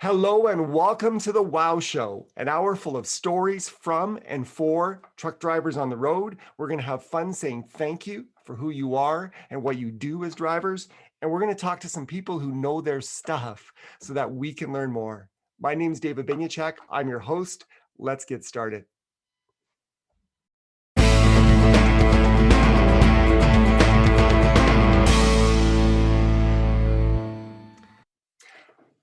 Hello and welcome to the Wow Show, an hour full of stories from and for truck drivers on the road. We're going to have fun saying thank you for who you are and what you do as drivers. And we're going to talk to some people who know their stuff so that we can learn more. My name is David Binyachak. I'm your host. Let's get started.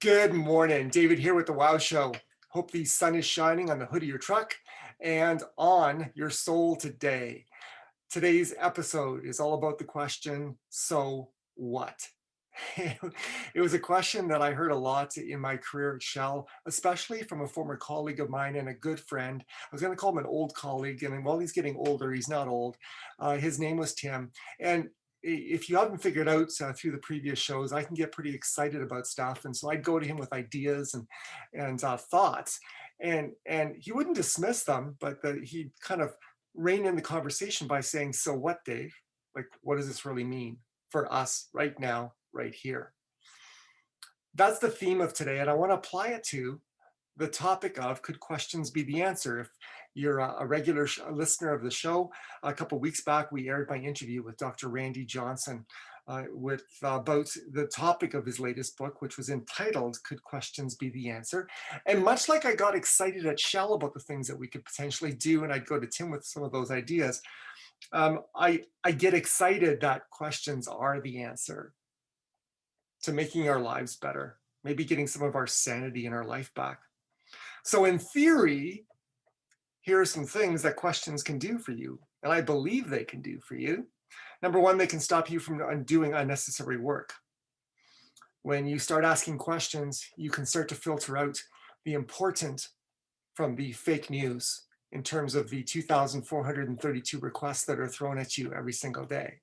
Good morning. David here with the Wow Show. Hope the sun is shining on the hood of your truck and on your soul today. Today's episode is all about the question, so what? It was a question that I heard a lot in my career at Shell, especially from a former colleague of mine and a good friend. I was going to call him an old colleague, and while he's getting older, he's not old. His name was Tim. And if you haven't figured out through the previous shows, I can get pretty excited about stuff. And so I'd go to him with ideas and thoughts. And he wouldn't dismiss them, but he'd kind of rein in the conversation by saying, so what, Dave? Like, what does this really mean for us right now, right here? That's the theme of today, and I want to apply it to the topic of, could questions be the answer? If you're a regular listener of the show, a couple of weeks back, we aired my interview with Dr. Randy Johnson about the topic of his latest book, which was entitled, Could Questions Be the Answer? And much like I got excited at Shell about the things that we could potentially do, and I'd go to Tim with some of those ideas, I get excited that questions are the answer to making our lives better, maybe getting some of our sanity in our life back. So in theory, here are some things that questions can do for you, and I believe they can do for you. Number one, they can stop you from doing unnecessary work. When you start asking questions, you can start to filter out the important from the fake news in terms of the 2,432 requests that are thrown at you every single day.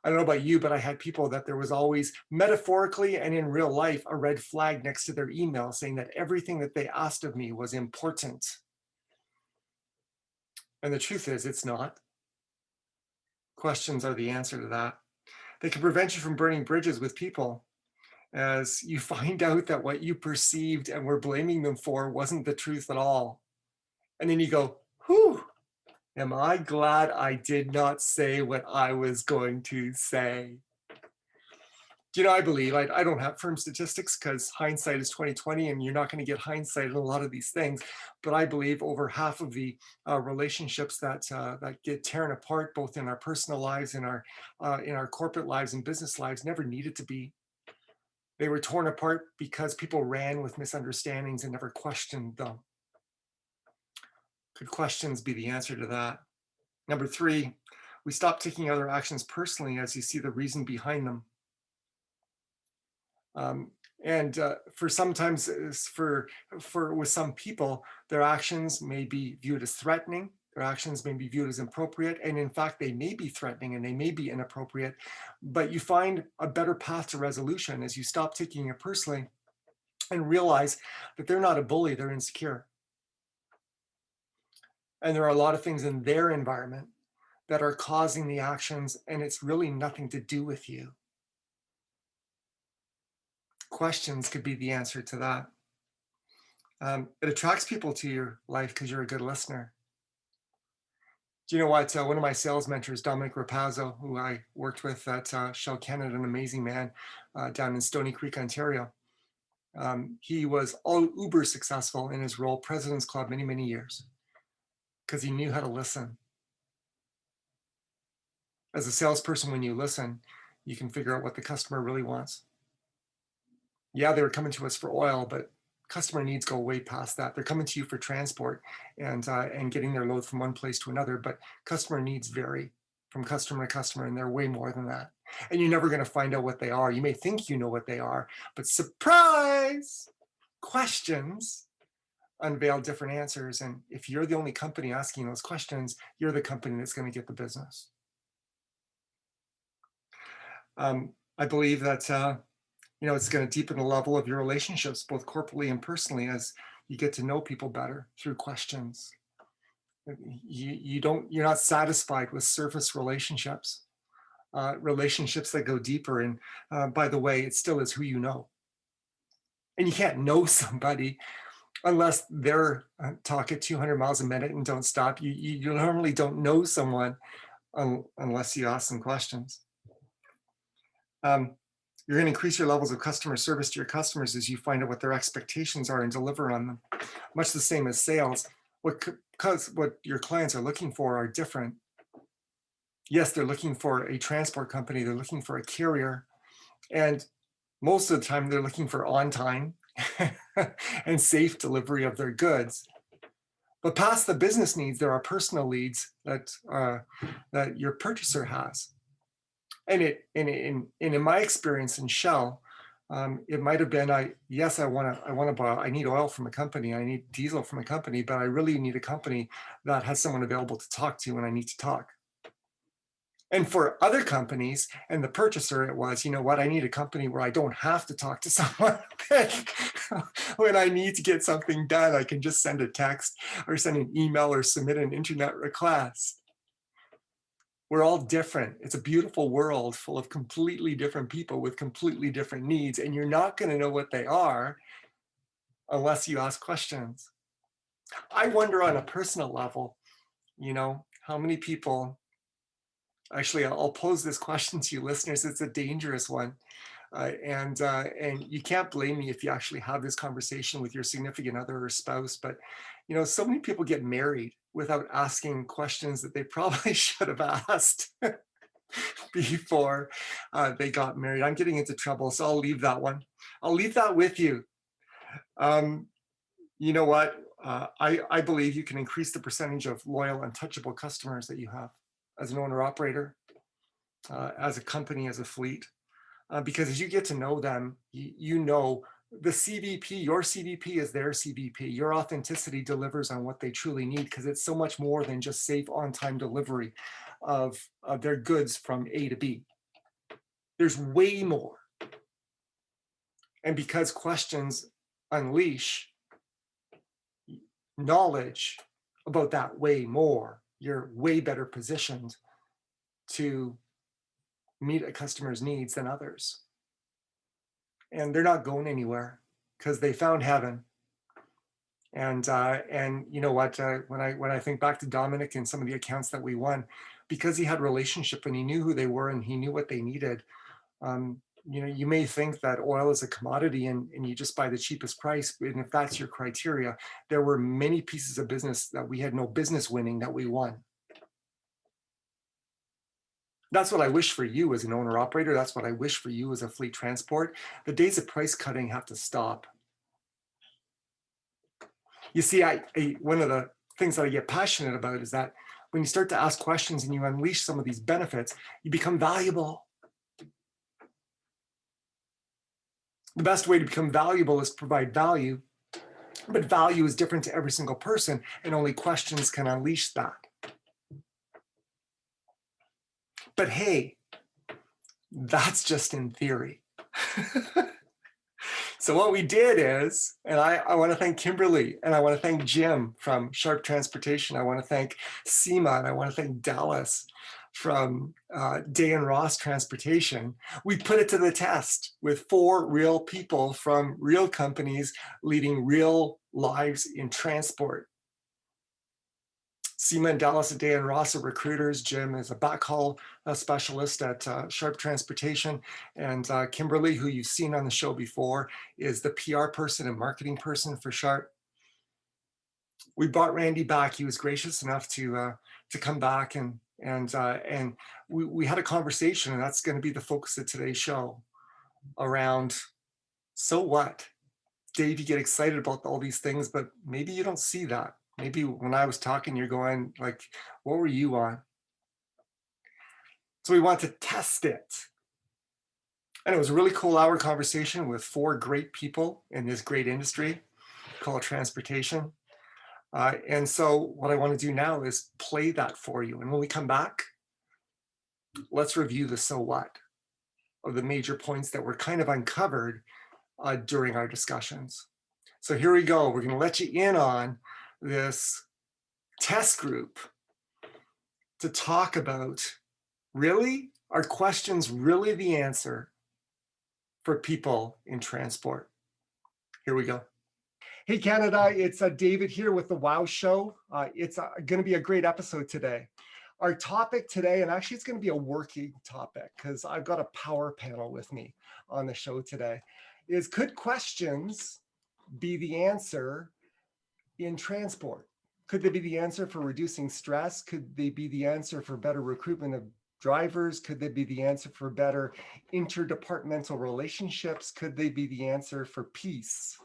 I don't know about you, but I had people that there was always, metaphorically and in real life, a red flag next to their email saying that everything that they asked of me was important. And the truth is, it's not. Questions are the answer to that. They can prevent you from burning bridges with people as you find out that what you perceived and were blaming them for wasn't the truth at all. And then you go, whew, am I glad I did not say what I was going to say? You know, I believe, I don't have firm statistics because hindsight is 2020 and you're not going to get hindsight in a lot of these things, but I believe over half of the relationships that get torn apart, both in our personal lives, in our corporate lives and business lives, never needed to be. They were torn apart because people ran with misunderstandings and never questioned them. Could questions be the answer to that? Number three, we stop taking other actions personally as you see the reason behind them. For sometimes with some people, their actions may be viewed as threatening, their actions may be viewed as appropriate, and in fact, they may be threatening and they may be inappropriate, but you find a better path to resolution as you stop taking it personally and realize that they're not a bully, they're insecure. And there are a lot of things in their environment that are causing the actions, and it's really nothing to do with you. Questions could be the answer to that. It attracts people to your life because you're a good listener. Do you know what? One of my sales mentors, Dominic Rapazzo, who I worked with at Shell Canada, an amazing man down in Stony Creek, Ontario. He was all uber successful in his role, President's Club, many, many years, because he knew how to listen. As a salesperson, when you listen, you can figure out what the customer really wants. Yeah, they were coming to us for oil, but customer needs go way past that. They're coming to you for transport and getting their load from one place to another, but customer needs vary from customer to customer, and they're way more than that. And you're never going to find out what they are. You may think you know what they are, but surprise, questions unveil different answers. And if you're the only company asking those questions, you're the company that's going to get the business. I believe that it's going to deepen the level of your relationships, both corporately and personally, as you get to know people better through questions. You're not satisfied with surface relationships, relationships that go deeper. And by the way, it still is who you know. And you can't know somebody unless they're talk at 200 miles a minute and don't stop. You normally don't know someone unless you ask them questions. You're going to increase your levels of customer service to your customers as you find out what their expectations are and deliver on them. Much the same as sales. What your clients are looking for are different. Yes, they're looking for a transport company, they're looking for a carrier, and most of the time they're looking for on time and safe delivery of their goods. But past the business needs, there are personal needs that your purchaser has. And in my experience in Shell, it might have been, I need oil from a company, I need diesel from a company, but I really need a company that has someone available to talk to when I need to talk. And for other companies and the purchaser, it was, you know what, I need a company where I don't have to talk to someone. When I need to get something done, I can just send a text or send an email or submit an internet request. We're all different. It's a beautiful world full of completely different people with completely different needs, and you're not going to know what they are unless you ask questions. I wonder on a personal level, how many people, actually, I'll pose this question to you listeners. It's a dangerous one. And you can't blame me if you actually have this conversation with your significant other or spouse, but so many people get married without asking questions that they probably should have asked before they got married. I'm getting into trouble, so I'll leave that one. I'll leave that with you. You know what? I believe you can increase the percentage of loyal, untouchable customers that you have as an owner operator, as a company, as a fleet. Because as you get to know them, you know the CVP, your CVP is their CVP. Your authenticity delivers on what they truly need, because it's so much more than just safe on-time delivery of their goods from A to B. There's way more. And because questions unleash knowledge about that way more, you're way better positioned to meet a customer's needs than others. And they're not going anywhere because they found heaven. And you know what? When I think back to Dominic and some of the accounts that we won, because he had relationship and he knew who they were and he knew what they needed. You may think that oil is a commodity and you just buy the cheapest price. And if that's your criteria, there were many pieces of business that we had no business winning that we won. That's what I wish for you as an owner operator. That's what I wish for you as a fleet transport. The days of price cutting have to stop. You see, one of the things that I get passionate about is that when you start to ask questions and you unleash some of these benefits, you become valuable. The best way to become valuable is to provide value, but value is different to every single person, and only questions can unleash that. But hey, that's just in theory. So what we did is, and I want to thank Kimberly, and I want to thank Jim from Sharp Transportation. I want to thank Seema, and I want to thank Dallas from Day and Ross Transportation. We put it to the test with 4 real people from real companies leading real lives in transport. Seema and Dallas at Day and Ross are recruiters. Jim is a backhaul specialist at Sharp Transportation. And Kimberly, who you've seen on the show before, is the PR person and marketing person for Sharp. We brought Randy back. He was gracious enough to come back, and we had a conversation, and that's going to be the focus of today's show, around, so what? Dave, you get excited about all these things, but maybe you don't see that. Maybe when I was talking, you're going like, what were you on? So we want to test it. And it was a really cool hour conversation with 4 great people in this great industry called transportation. And so what I want to do now is play that for you. And when we come back, let's review the so what of the major points that were kind of uncovered during our discussions. So here we go. We're going to let you in on this test group to talk about, really, are questions really the answer for people in transport? Here we go. Hey, Canada, it's David here with the WOW Show. It's going to be a great episode today. Our topic today, and actually it's going to be a working topic because I've got a power panel with me on the show today, is could questions be the answer in transport? Could they be the answer for reducing stress? Could they be the answer for better recruitment of drivers? Could they be the answer for better interdepartmental relationships? Could they be the answer for peace?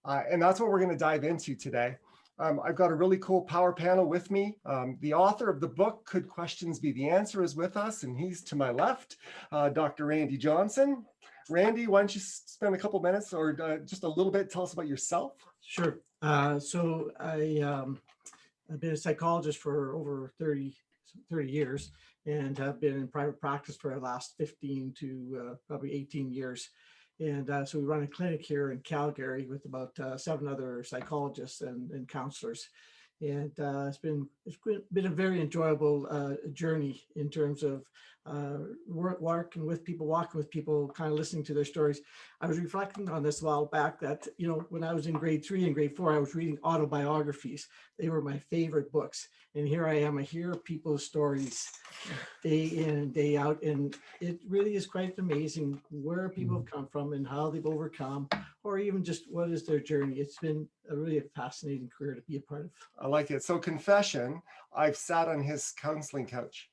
And that's what we're going to dive into today. I've got a really cool power panel with me. The author of the book, Could Questions Be the Answer, is with us, and he's to my left, Dr. Randy Johnson. Randy, why don't you spend a couple minutes or just a little bit, tell us about yourself? Sure. So I've been a psychologist for over 30 years and have been in private practice for the last 15 to probably 18 years. And so we run a clinic here in Calgary with about 7 other psychologists and counselors. And it's been a very enjoyable journey in terms of working with people, walking with people, kind of listening to their stories. I was reflecting on this a while back that, when I was in grade 3 and grade 4, I was reading autobiographies. They were my favorite books. And here I am, I hear people's stories day in and day out. And it really is quite amazing where people have come from and how they've overcome, or even just what is their journey. It's been a really fascinating career to be a part of. I like it. So confession, I've sat on his counseling couch.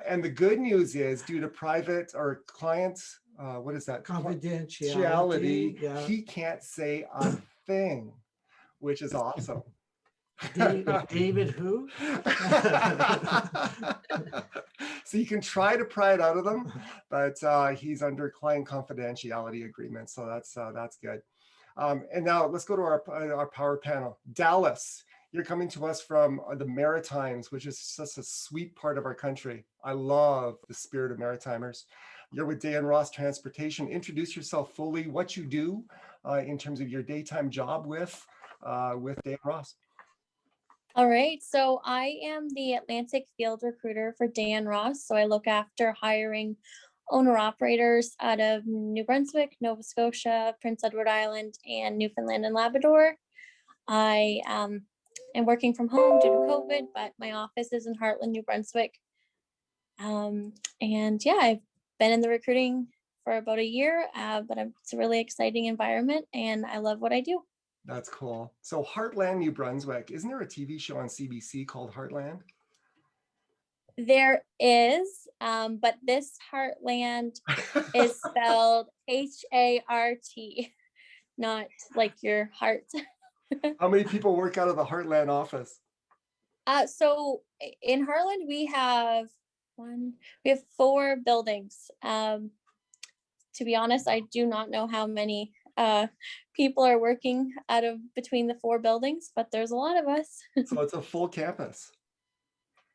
And the good news is, due to private or clients, what is that? Confidentiality. Yeah. He can't say a thing, which is awesome. David who? So you can try to pry it out of them, but he's under client confidentiality agreement. So that's good. And now let's go to our power panel. Dallas, you're coming to us from the Maritimes, which is such a sweet part of our country. I love the spirit of Maritimers. You're with Dan Ross Transportation. Introduce yourself fully, what you do in terms of your daytime job with Dan Ross. All right, so I am the Atlantic field recruiter for Dan Ross. So I look after hiring owner-operators out of New Brunswick, Nova Scotia, Prince Edward Island, and Newfoundland and Labrador. I am working from home due to COVID, but my office is in Heartland, New Brunswick. And yeah, I've been in the recruiting for about a year, but it's a really exciting environment and I love what I do. That's cool. So Heartland, New Brunswick, isn't there a TV show on CBC called Heartland? There is, but this Heartland is spelled H-A-R-T, not like your heart. How many people work out of the Heartland office? So in Heartland, we have 4 buildings. To be honest, I do not know how many people are working out of between the 4 buildings, but there's a lot of us. So it's a full campus.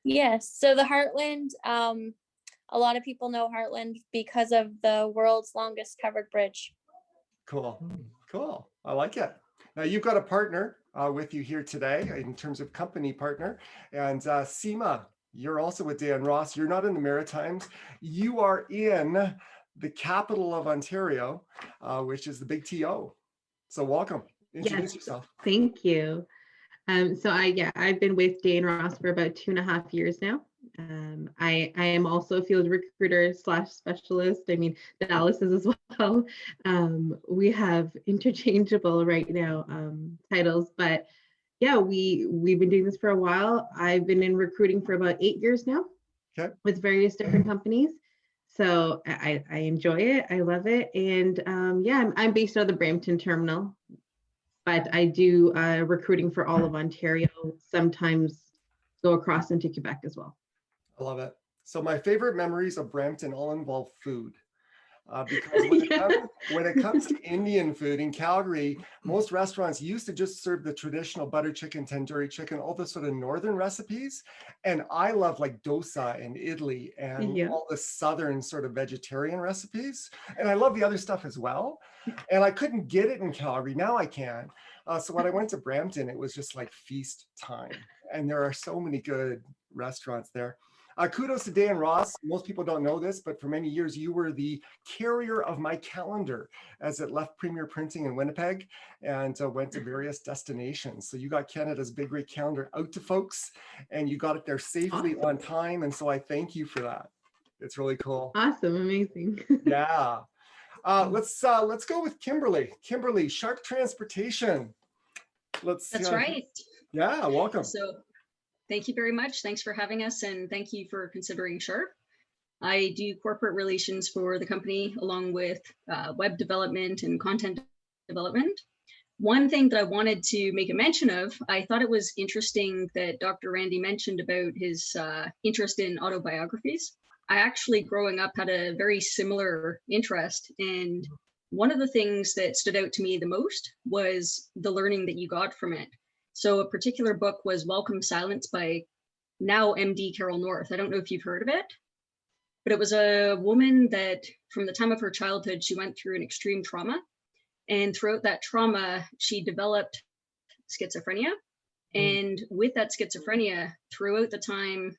Yes. So the Heartland, a lot of people know Heartland because of the world's longest covered bridge. Cool. Cool. I like it. Now you've got a partner with you here today in terms of company partner, and Seema, you're also with Dan Ross. You're not in the Maritimes. You are in the capital of Ontario, which is the Big TO. So welcome. Introduce yourself. Thank you. So I've been with Dan Ross for about 2.5 years now. I am also a field recruiter / specialist. I mean, Dallas is as well. We have interchangeable right now titles, but yeah, we've been doing this for a while. I've been in recruiting for about 8 years now, okay, with various different companies. So I enjoy it. I love it. And I'm based out of the Brampton terminal, but I do recruiting for all of Ontario, sometimes go across into Quebec as well. I love it. So my favorite memories of Brampton all involve food. Because when it comes to Indian food in Calgary, most restaurants used to just serve the traditional butter chicken, tandoori chicken, all the sort of northern recipes. And I love like dosa and idli and all the southern sort of vegetarian recipes. And I love the other stuff as well. And I couldn't get it in Calgary. Now I can. So when I went to Brampton, it was just like feast time. And there are so many good restaurants there. Kudos to Dan Ross. Most people don't know this, but for many years, you were the carrier of my calendar as it left Premier Printing in Winnipeg and went to various destinations. So you got Canada's Big Rig calendar out to folks, and you got it there safely on time. And so I thank you for that. It's really cool. Awesome, amazing. Yeah. Let's go with Kimberly. Kimberly, Sharp Transportation. That's right. Yeah, welcome. So thank you very much. Thanks for having us, and thank you for considering Sharp. I do corporate relations for the company along with web development and content development. One thing that I wanted to make a mention of, I thought it was interesting that Dr. Randy mentioned about his interest in autobiographies. I actually, growing up, had a very similar interest, and one of the things that stood out to me the most was the learning that you got from it. So a particular book was Welcome Silence by now MD Carol North. I don't know if you've heard of it, but it was a woman that from the time of her childhood, she went through an extreme trauma. And throughout that trauma, she developed schizophrenia. And with that schizophrenia, throughout the time,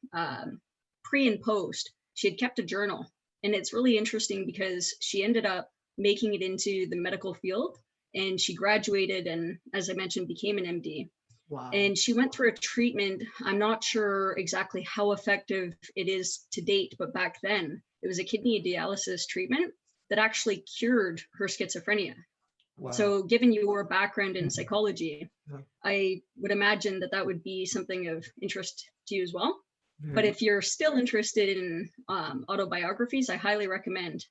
pre and post, she had kept a journal. And it's really interesting because she ended up making it into the medical field, and she graduated and, as I mentioned, became an MD. Wow. And she went through a treatment. I'm not sure exactly how effective it is to date, but back then it was a kidney dialysis treatment that actually cured her schizophrenia. Wow. So given your background in psychology, Yeah. I would imagine that that would be something of interest to you as well. Very But if you're still interested in autobiographies, I highly recommend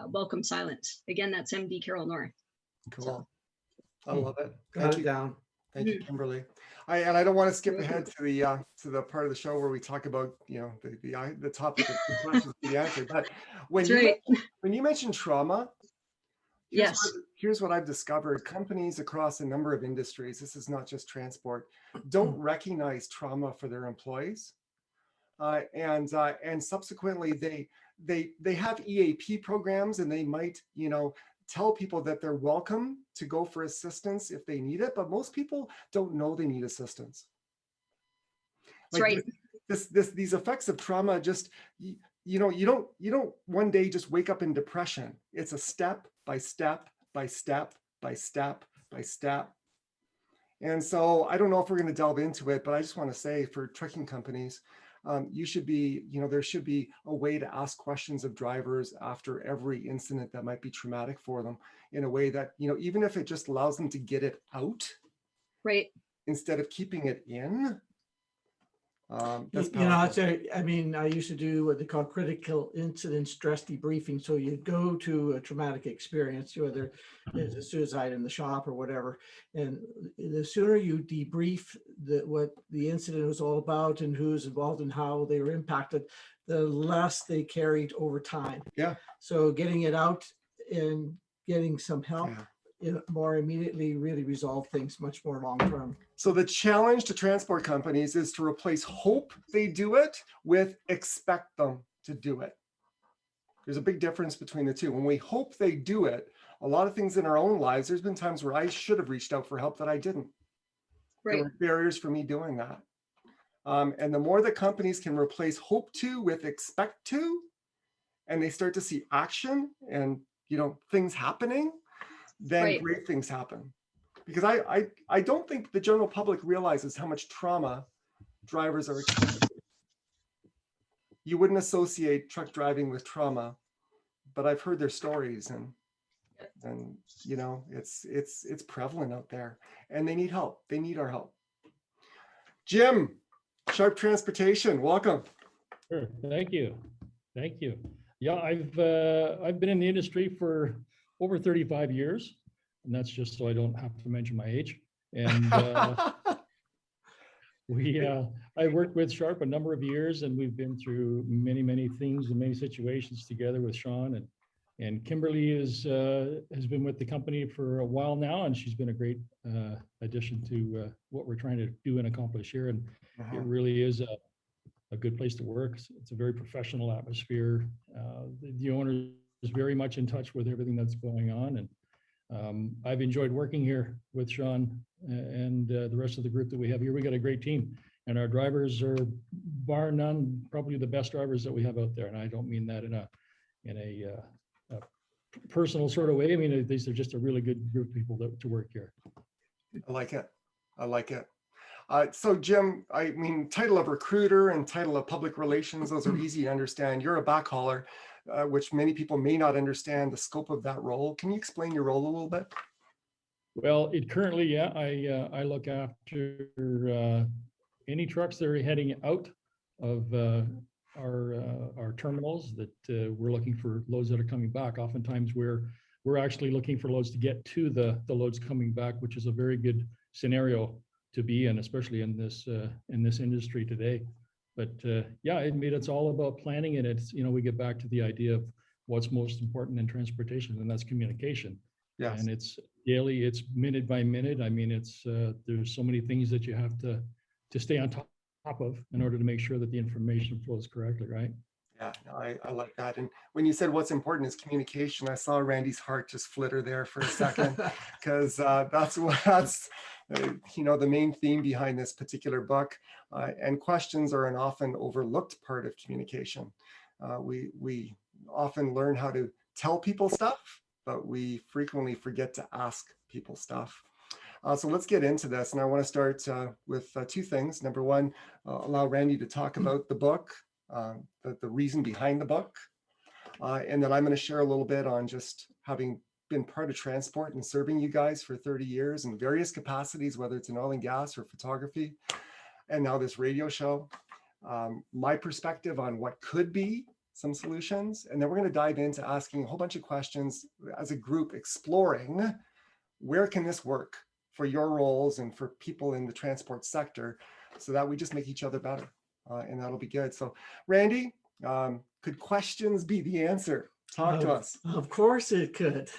Welcome Silence. Again, that's MD Carol North. Cool. I love it. Got Thank it you. down. Thank you, Kimberly. I don't want to skip ahead to the part of the show where we talk about, you know, the topic of the questions to be answered. But when That's right. when you mention trauma, Yes. here's what I've discovered. Companies across a number of industries, this is not just transport, don't recognize trauma for their employees. And subsequently they have EAP programs, and they might, you know, tell people that they're welcome to go for assistance if they need it, but most people don't know they need assistance. That's right. These effects of trauma just, you know, you don't one day just wake up in depression. It's a step by step by step by step by step. And so I don't know if we're going to delve into it, but I just want to say for trucking companies, you should be, you know, there should be a way to ask questions of drivers after every incident that might be traumatic for them, in a way that, you know, even if it just allows them to get it out Right. instead of keeping it in. That's You know, powerful. I mean, I used to do what they call critical incident stress debriefing. So you go to a traumatic experience, whether it's a suicide in the shop or whatever, and the sooner you debrief what the incident was all about and who's involved and how they were impacted, the less they carried over time. Yeah. So getting it out and getting some help Yeah. more immediately really resolve things much more long term. So the challenge to transport companies is to replace hope they do it with expect them to do it. There's a big difference between the two. When we hope they do it, a lot of things in our own lives, there's been times where I should have reached out for help that I didn't. Right. There were barriers for me doing that. And the more that companies can replace hope to with expect to, and they start to see action and, you know, things happening, then Right. great things happen. Because I don't think the general public realizes how much trauma drivers are experiencing. You wouldn't associate truck driving with trauma, but I've heard their stories, and you know, it's prevalent out there, and they need help. They need our help. Jim, Sharp Transportation, welcome. Sure. Thank you. Thank you. Yeah, I've been in the industry for over 35 years, and that's just so I don't have to mention my age. And I worked with Sharp a number of years, and we've been through many things and many situations together with Sean, and Kimberly has been with the company for a while now, and she's been a great addition to what we're trying to do and accomplish here. And it really is a good place to work. It's a very professional atmosphere. The owner is very much in touch with everything that's going on, and I've enjoyed working here with Sean and the rest of the group that we have here. We got a great team. And our drivers are bar none, probably the best drivers that we have out there. And I don't mean that in a personal sort of way. I mean, these are just a really good group of people to work here. I like it. I like it. So Jim, I mean, title of recruiter and title of public relations, those are easy to understand. You're a backhauler, which many people may not understand the scope of that role. Can you explain your role a little bit? Well, currently, yeah, I look after any trucks that are heading out of our terminals that we're looking for loads that are coming back. Oftentimes we're actually looking for loads to get to the loads coming back, which is a very good scenario to be in, especially in this industry today. But yeah, I mean, it's all about planning, and it's, we get back to the idea of what's most important in transportation, and that's communication. Yes. And it's daily, it's minute by minute. I mean, it's there's so many things that you have to stay on top of in order to make sure that the information flows correctly, right? Yeah, no, I like that. And when you said what's important is communication, I saw Randy's heart just flitter there for a second, because that's the main theme behind this particular book. And questions are an often overlooked part of communication. We often learn how to tell people stuff, but we frequently forget to ask people stuff. So let's get into this. And I want to start with two things. Number one, allow Randy to talk about the book, the reason behind the book. And then I'm going to share a little bit on just having been part of transport and serving you guys for 30 years in various capacities, whether it's in oil and gas or photography, and now this radio show. My perspective on what could be some solutions. And then we're going to dive into asking a whole bunch of questions as a group, exploring where can this work for your roles and for people in the transport sector, so that we just make each other better. And that'll be good. So Randy, could questions be the answer? Talk to us. Of course it could.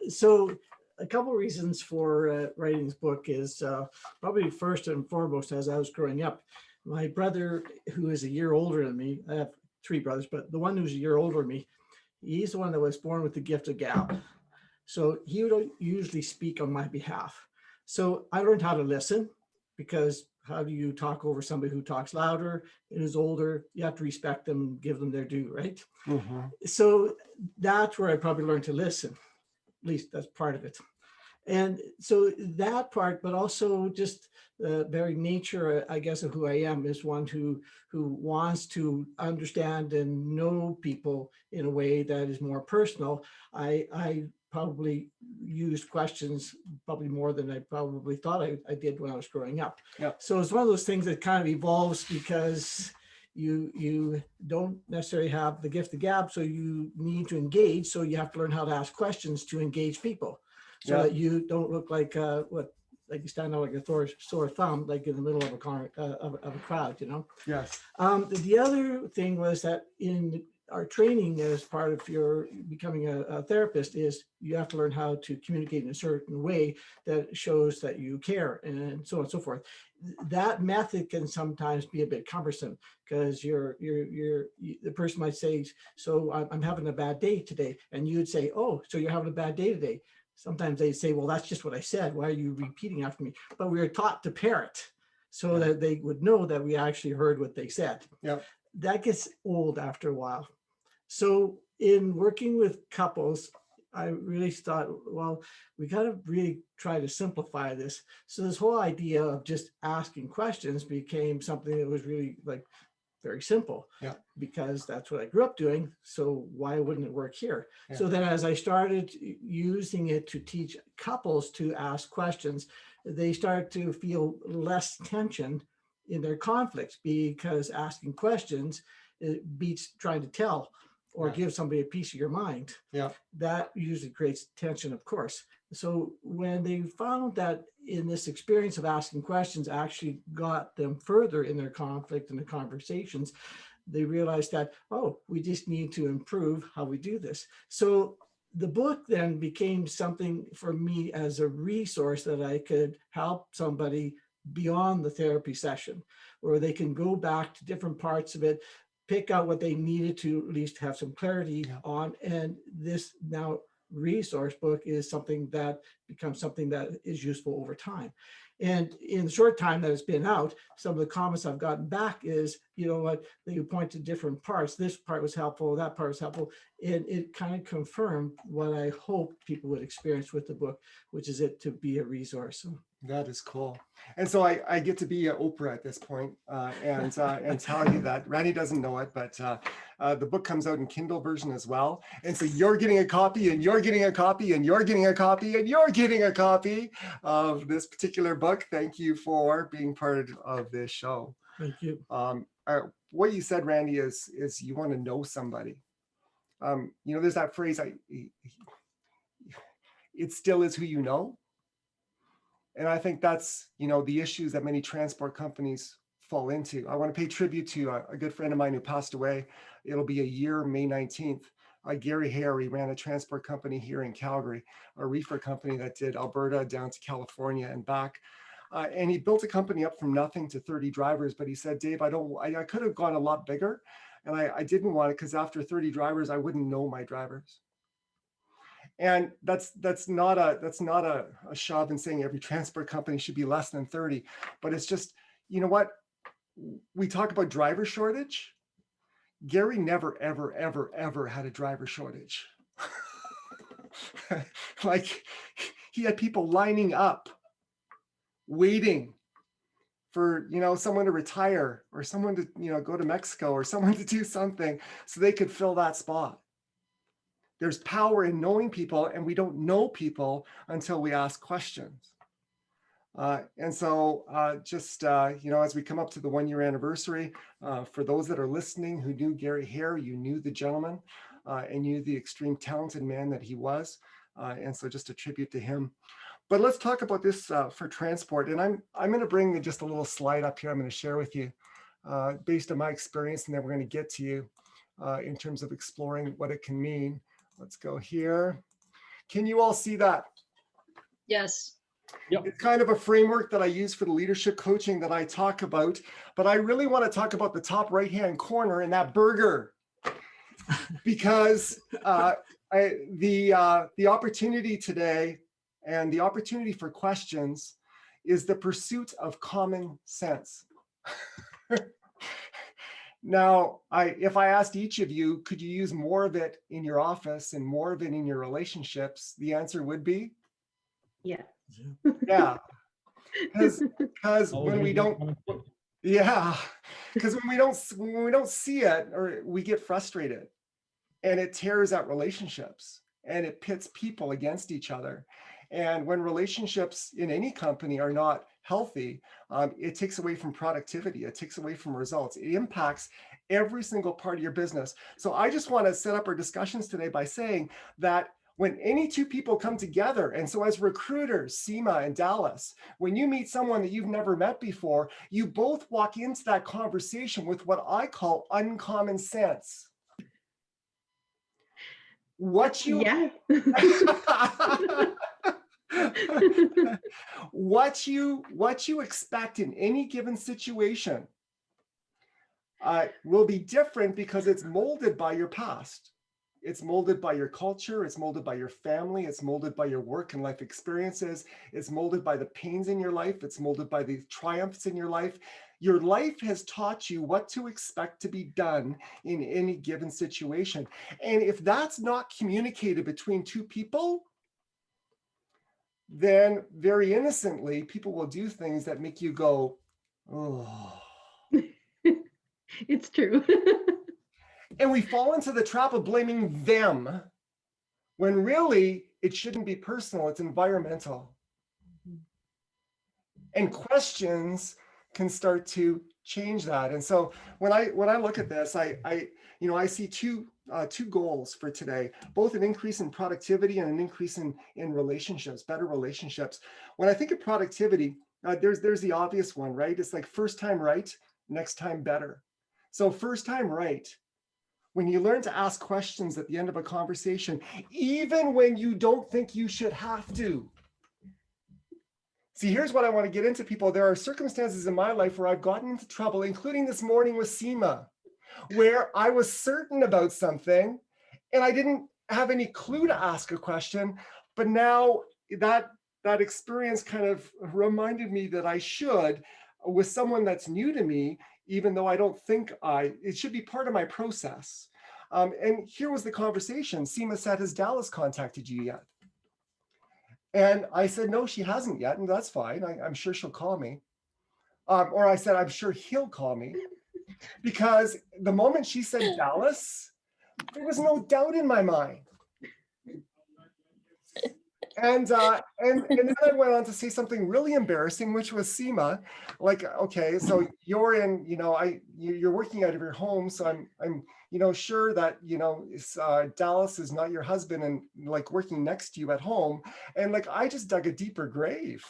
So a couple of reasons for writing this book is probably first and foremost, as I was growing up, my brother, who is a year older than me, I have three brothers, but the one who's a year older than me, he's the one that was born with the gift of gab. So he would usually speak on my behalf. So I learned how to listen, because how do you talk over somebody who talks louder and is older? You have to respect them and give them their due, right? Mhm. So that's where I probably learned to listen. At least that's part of it. And so that part, but also just the very nature, I guess, of who I am is one who wants to understand and know people in a way that is more personal. I probably used questions probably more than I probably thought I did when I was growing up. Yeah. So it's one of those things that kind of evolves because you don't necessarily have the gift of gab, so you need to engage. So you have to learn how to ask questions to engage people, so Yeah. that you don't look like like you stand out like a sore thumb, like in the middle of a crowd, Yes. The other thing was that in our training as part of your becoming a therapist is you have to learn how to communicate in a certain way that shows that you care, and so on and so forth. That method can sometimes be a bit cumbersome, because the person might say, so I'm having a bad day today. And you'd say, oh, so you're having a bad day today. Sometimes they say, well, that's just what I said. Why are you repeating after me? But we were taught to parrot so that they would know that we actually heard what they said. Yep. That gets old after a while. So in working with couples, I really thought, well, we got to really try to simplify this. So this whole idea of just asking questions became something that was really like very simple, because that's what I grew up doing. So why wouldn't it work here? Yeah. So then as I started using it to teach couples to ask questions, they started to feel less tension in their conflicts, because asking questions, it beats trying to tell or give somebody a piece of your mind. Yeah. That usually creates tension, of course. So when they found that in this experience of asking questions actually got them further in their conflict and the conversations, they realized that, oh, we just need to improve how we do this. So the book then became something for me as a resource that I could help somebody beyond the therapy session, where they can go back to different parts of it, pick out what they needed to at least have some clarity on. And this now resource book is something that becomes something that is useful over time. And in the short time that it's been out, some of the comments I've gotten back is, you know what, they point to different parts. This part was helpful, that part was helpful. And it kind of confirmed what I hoped people would experience with the book, which is it to be a resource. So That is cool. And so I get to be Oprah at this point, and tell you that Randy doesn't know it, but the book comes out in Kindle version as well. And so you're getting a copy, and you're getting a copy, and you're getting a copy, and you're getting a copy of this particular book. Thank you for being part of this show. thank you. What you said, Randy, is you want to know somebody. You know, there's that phrase, it still is who you know. And I think that's, you know, the issues that many transport companies fall into. I want to pay tribute to a good friend of mine who passed away. It'll be a year, May 19th. Gary Hare, he ran a transport company here in Calgary, a reefer company that did Alberta down to California and back. And he built a company up from nothing to 30 drivers. But he said, Dave, I could have gone a lot bigger. And I didn't want it because after 30 drivers, I wouldn't know my drivers. And that's not a shove in saying every transport company should be less than 30, but it's just, you know what, we talk about driver shortage. Gary never, ever had a driver shortage. Like, he had people lining up, waiting for, you know, someone to retire or someone to, you know, go to Mexico or someone to do something so they could fill that spot. There's power in knowing people, and we don't know people until we ask questions. And so you know, as we come up to the 1-year anniversary, for those that are listening who knew Gary Hare, you knew the gentleman and knew the extreme talented man that he was. And so just a tribute to him. But let's talk about this for transport. And I'm going to bring just a little slide up here I'm going to share with you based on my experience, and then we're going to get to you in terms of exploring what it can mean. Let's go here. Can you all see that? Yes. Yep. It's kind of a framework that I use for the leadership coaching that I talk about, but I really want to talk about the top right-hand corner and that burger, because the opportunity today and the opportunity for questions is the pursuit of common sense. Now, if I asked each of you, could you use more of it in your office and more of it in your relationships? The answer would be Yeah. yeah. Because when we don't, yeah, because when we don't see it, or we get frustrated, and it tears out relationships, and it pits people against each other. And when relationships in any company are not healthy, it takes away from productivity. It takes away from results. It impacts every single part of your business. So I just want to set up our discussions today by saying that when any two people come together, and so as recruiters, Seema and Dallas, when you meet someone that you've never met before, you both walk into that conversation with what I call uncommon sense. What you Yeah. what you expect in any given situation will be different because it's molded by your past. It's molded by your culture. It's molded by your family. It's molded by your work and life experiences. It's molded by the pains in your life. It's molded by the triumphs in your life. Your life has taught you what to expect to be done in any given situation. And if that's not communicated between two people, then very innocently, people will do things that make you go, oh. It's true. And we fall into the trap of blaming them when really it shouldn't be personal, it's environmental. And questions can start to change that. And so when I look at this, I see two goals for today, both an increase in productivity and an increase in relationships, better relationships. When I think of productivity, there's the obvious one, right? It's like first time right, next time better. So first time right, when you learn to ask questions at the end of a conversation, even when you don't think you should have to. See, here's what I want to get into, people. There are circumstances in my life where I've gotten into trouble, including this morning with Seema, where I was certain about something and I didn't have any clue to ask a question, but now that that experience kind of reminded me that I should, with someone that's new to me, even though I don't think it should be part of my process. And here was the conversation. Seema said, has Dallas contacted you yet? And I said, no, she hasn't yet. And that's fine. I'm sure she'll call me. Or I said, I'm sure he'll call me. Because the moment she said Dallas, there was no doubt in my mind. And then I went on to say something really embarrassing, which was Seema, like, okay, so you're in, you're working out of your home, so I'm sure that Dallas is not your husband and like working next to you at home, and like I just dug a deeper grave.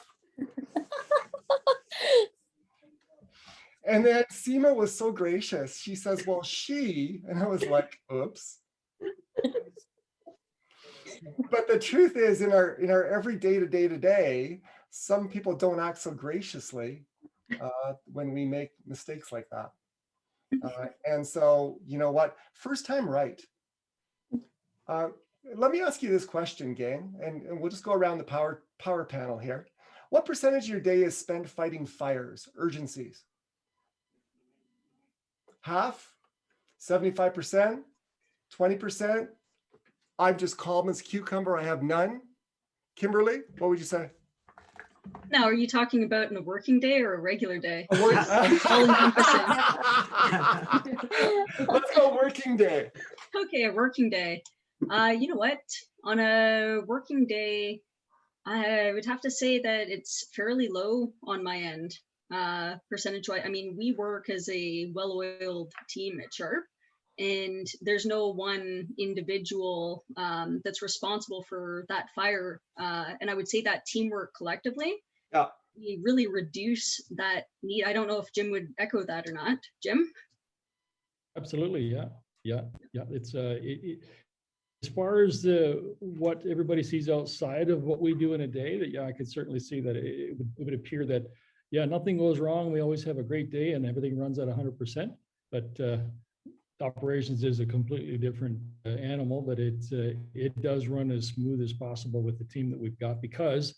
And then Seema was so gracious. She says, well, and I was like, oops. But the truth is, in our everyday to day, some people don't act so graciously when we make mistakes like that. And so, you know what? First time right. Let me ask you this question, gang, and we'll just go around the power panel here. What percentage of your day is spent fighting fires, urgencies? Half? 75%? 20%? I'm just calm as a cucumber. I have none. Kimberly, what would you say? Now, are you talking about in a working day or a regular day? Let's go working day. Okay, a working day. You know what? On a working day, I would have to say that it's fairly low on my end, percentage-wise. I mean, we work as a well-oiled team at Sharp, and there's no one individual that's responsible for that fire. And I would say that teamwork collectively, we really reduce that need. I don't know if Jim would echo that or not. Jim? Absolutely, yeah. It's as far as what everybody sees outside of what we do in a day, that I could certainly see that it would appear that nothing goes wrong. We always have a great day and everything runs at 100%. But operations is a completely different animal, but it does run as smooth as possible with the team that we've got, because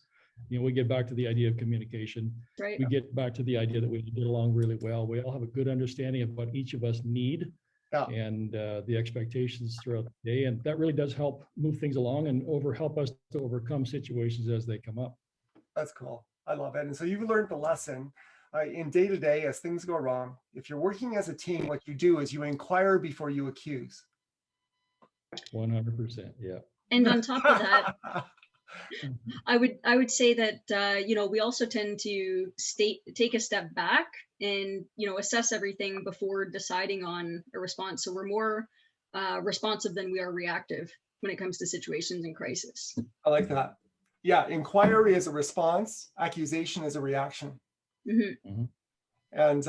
we get back to the idea of communication. Right. We get back to the idea that we get along really well. We all have a good understanding of what each of us need and the expectations throughout the day, and that really does help move things along and help us to overcome situations as they come up. That's cool. I love it. And so you've learned the lesson. In day to day, as things go wrong, if you're working as a team, what you do is you inquire before you accuse. 100%, yeah. And on top of that, I would say that we also tend to take a step back and assess everything before deciding on a response. So we're more responsive than we are reactive when it comes to situations in crisis. I like that. Yeah, inquiry is a response, accusation is a reaction. Mm-hmm. And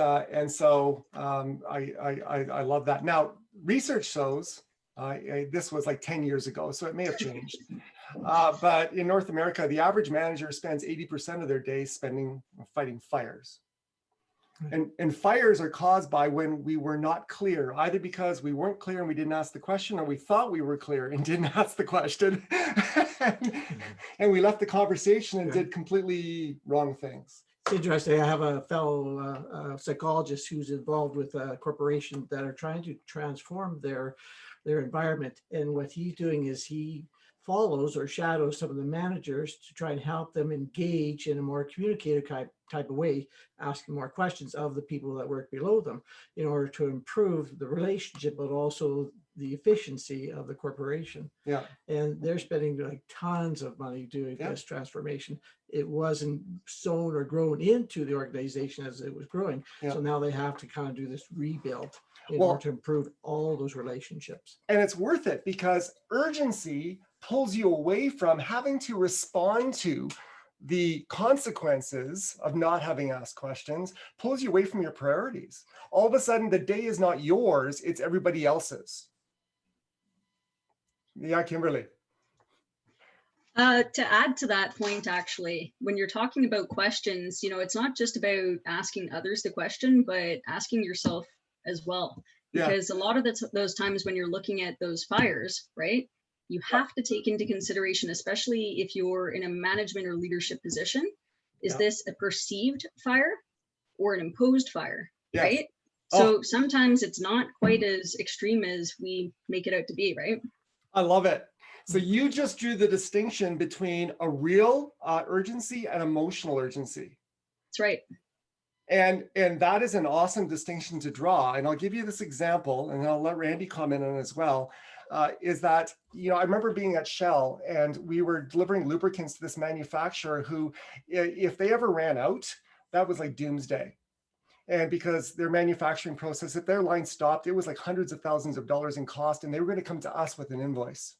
so I love that. Now, research shows, this was like 10 years ago, so it may have changed. But in North America, the average manager spends 80% of their day fighting fires. And fires are caused by when we were not clear, either because we weren't clear and we didn't ask the question, or we thought we were clear and didn't ask the question. And we left the conversation and did completely wrong things. It's interesting. I have a fellow psychologist who's involved with a corporation that are trying to transform their environment. And what he's doing is he follows or shadows some of the managers to try and help them engage in a more communicative type of way, asking more questions of the people that work below them in order to improve the relationship, but also the efficiency of the corporation. Yeah. And they're spending like tons of money doing this transformation. It wasn't sown or grown into the organization as it was growing. Yeah. So now they have to kind of do this rebuild in order to improve all those relationships. And it's worth it because urgency pulls you away from having to respond to the consequences of not having asked questions, pulls you away from your priorities. All of a sudden, the day is not yours, it's everybody else's. Yeah, Kimberly. To add to that point, actually, when you're talking about questions, it's not just about asking others the question, but asking yourself as well. Because a lot of those times when you're looking at those fires, right, you have to take into consideration, especially if you're in a management or leadership position, is Yeah. this a perceived fire or an imposed fire, Yes. right? So sometimes it's not quite as extreme as we make it out to be, right? I love it. So you just drew the distinction between a real urgency and emotional urgency. That's right. And that is an awesome distinction to draw. And I'll give you this example, and I'll let Randy comment on it as well. Is that, you know, I remember being at Shell and we were delivering lubricants to this manufacturer who, if they ever ran out, that was like doomsday. And because their manufacturing process, if their line stopped, it was like hundreds of thousands of dollars in cost, and they were going to come to us with an invoice.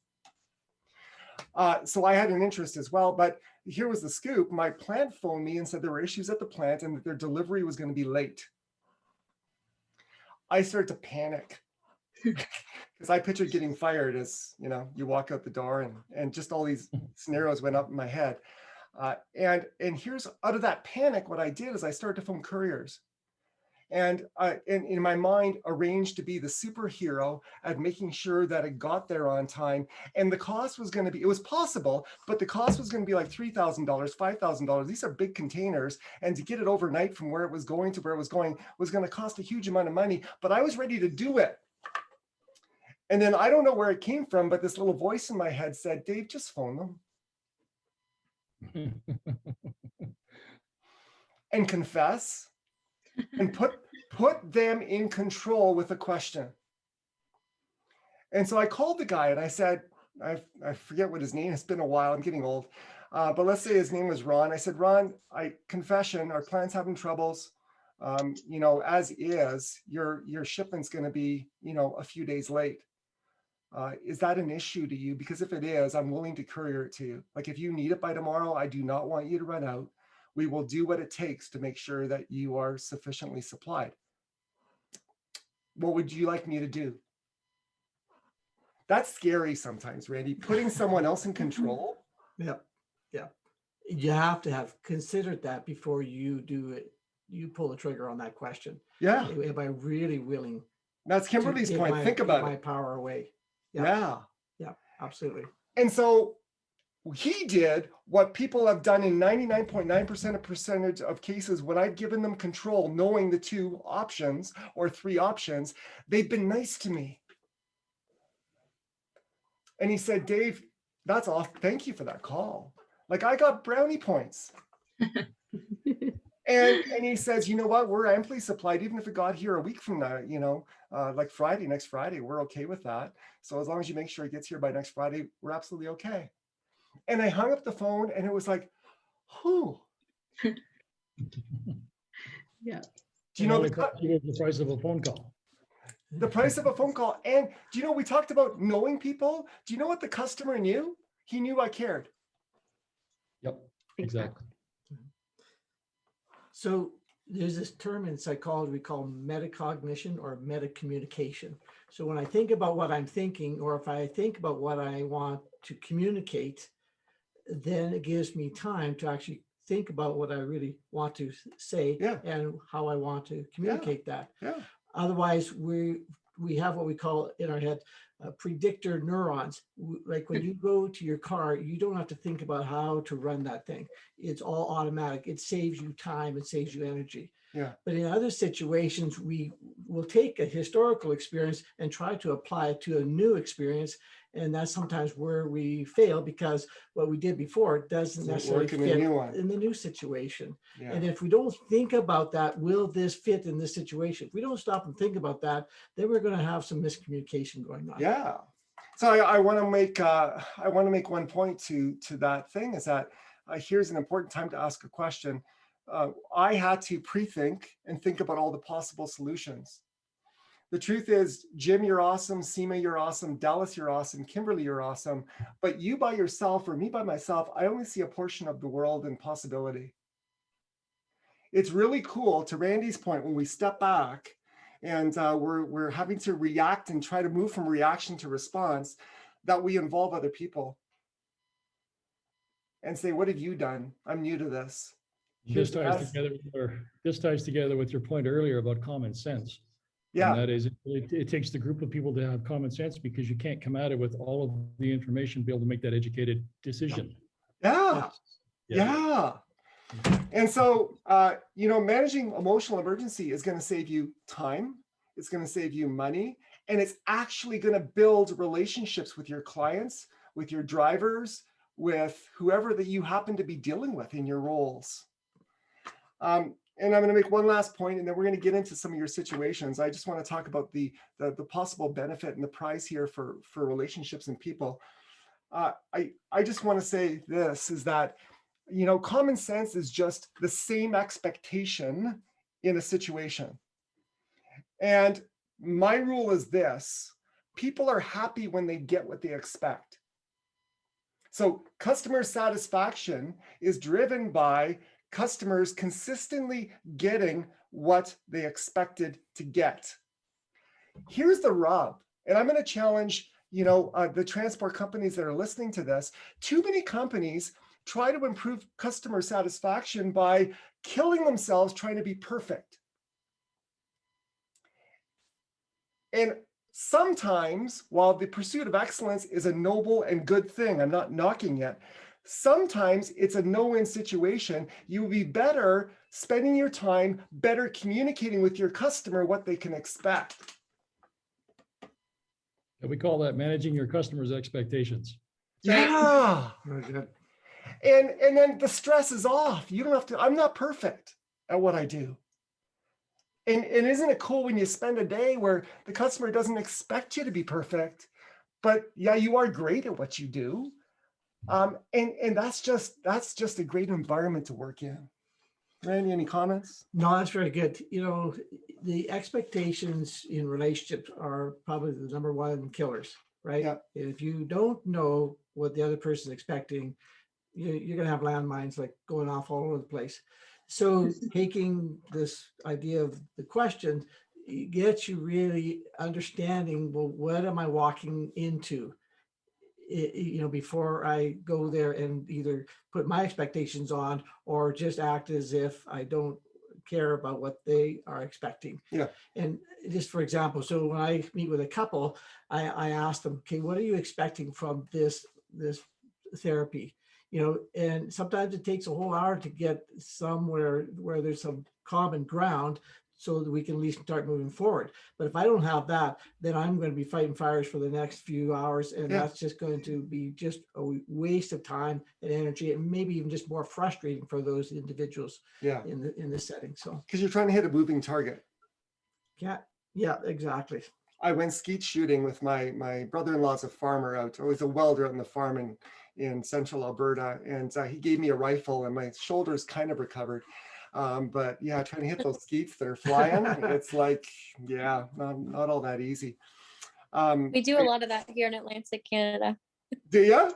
So I had an interest as well, but here was the scoop. My plant phoned me and said there were issues at the plant and that their delivery was going to be late. I started to panic because I pictured getting fired as, you know, you walk out the door and just all these scenarios went up in my head. And here's, out of that panic, what I did is I started to phone couriers. And in my mind, arranged to be the superhero at making sure that it got there on time. And the cost was going to be, it was possible, but the cost was going to be like $3,000, $5,000. These are big containers. And to get it overnight from where it was going to where it was going was going to cost a huge amount of money. But I was ready to do it. And then I don't know where it came from, but this little voice in my head said, Dave, just phone them and confess. And put them in control with a question. And so I called the guy and I said, I forget what his name, it's been a while, I'm getting old. But let's say his name was Ron. I said, Ron, confession, our plant's having troubles. You know, as is, your shipment's gonna be, you know, a few days late. Is that an issue to you? Because if it is, I'm willing to courier it to you. Like if you need it by tomorrow, I do not want you to run out. We will do what it takes to make sure that you are sufficiently supplied. What would you like me to do? That's scary sometimes, Randy, putting someone else in control. Yeah, yeah. You have to have considered that before you do it. You pull the trigger on that question. Yeah, Am I really willing that's to Kimberly's give point. my, Think give about my it. power away? Yeah. Yeah, absolutely. And so he did what people have done in 99.9% of cases when I've given them control, knowing the two options or three options. They've been nice to me. And he said, Dave, that's off. Thank you for that call. Like I got brownie points. And he says, you know what? We're amply supplied, even if it got here a week from now, you know, like next Friday, we're okay with that. So as long as you make sure it gets here by next Friday, we're absolutely okay. And I hung up the phone and it was like, whew. Yeah. Do you know the price of a phone call? the price of a phone call? And do you know, we talked about knowing people. Do you know what the customer knew? He knew I cared. Yep, exactly. So there's this term in psychology we call metacognition or metacommunication. So when I think about what I'm thinking, or if I think about what I want to communicate, then it gives me time to actually think about what I really want to say and how I want to communicate that. Yeah. Otherwise, we have what we call in our head predictor neurons. Like when you go to your car, you don't have to think about how to run that thing. It's all automatic. It saves you time. It saves you energy. Yeah. But in other situations, we will take a historical experience and try to apply it to a new experience. And that's sometimes where we fail because what we did before doesn't necessarily work in fit the new one. in the new situation. Yeah. And if we don't think about that, will this fit in this situation? If we don't stop and think about that, then we're going to have some miscommunication going on. Yeah. So I want to make one point to that thing is that here's an important time to ask a question. I had to pre-think and think about all the possible solutions. The truth is, Jim, you're awesome. Seema, you're awesome. Dallas, you're awesome. Kimberly, you're awesome. But you by yourself or me by myself, I only see a portion of the world and possibility. It's really cool, to Randy's point, when we step back and we're having to react and try to move from reaction to response, that we involve other people and say, what have you done? I'm new to this. This ties together with your point earlier about common sense. Yeah. And that is, it takes the group of people to have common sense, because you can't come at it with all of the information, to be able to make that educated decision. Yeah. Yeah. And so, managing emotional emergency is going to save you time. It's going to save you money. And it's actually going to build relationships with your clients, with your drivers, with whoever that you happen to be dealing with in your roles. And I'm going to make one last point, and then we're going to get into some of your situations. I just want to talk about the possible benefit and the prize here for relationships and people. I just want to say this is that, common sense is just the same expectation in a situation. And my rule is this: people are happy when they get what they expect. So customer satisfaction is driven by customers consistently getting what they expected to get. Here's the rub, and I'm going to challenge, the transport companies that are listening to this. Too many companies try to improve customer satisfaction by killing themselves trying to be perfect. And sometimes, while the pursuit of excellence is a noble and good thing, I'm not knocking it, sometimes it's a no-win situation. You will be better spending your time better communicating with your customer what they can expect. And we call that managing your customers' expectations. Yeah. Very good. And then the stress is off. You don't have to, I'm not perfect at what I do. And isn't it cool when you spend a day where the customer doesn't expect you to be perfect, but yeah, you are great at what you do. And that's just a great environment to work in. Randy, any comments? No, that's very good. The expectations in relationships are probably the number one killers, right? Yeah. If you don't know what the other person is expecting, you're going to have landmines like going off all over the place. So taking this idea of the question gets you really understanding, well, what am I walking into? Before I go there and either put my expectations on or just act as if I don't care about what they are expecting. Yeah. And just for example, so when I meet with a couple, I ask them, okay, what are you expecting from this therapy? And sometimes it takes a whole hour to get somewhere where there's some common ground so that we can at least start moving forward. But if I don't have that, then I'm going to be fighting fires for the next few hours. And Yeah. that's just going to be just a waste of time and energy, and maybe even just more frustrating for those individuals Yeah. in this setting. So Because you're trying to hit a moving target. yeah, exactly. I went skeet shooting with my brother-in-law's a farmer out, or he's a welder out on the farm in central Alberta. And he gave me a rifle and my shoulders kind of recovered. But yeah, trying to hit those skeets that are flying, it's like, yeah, not all that easy. We do a lot of that here in Atlantic Canada. Do you?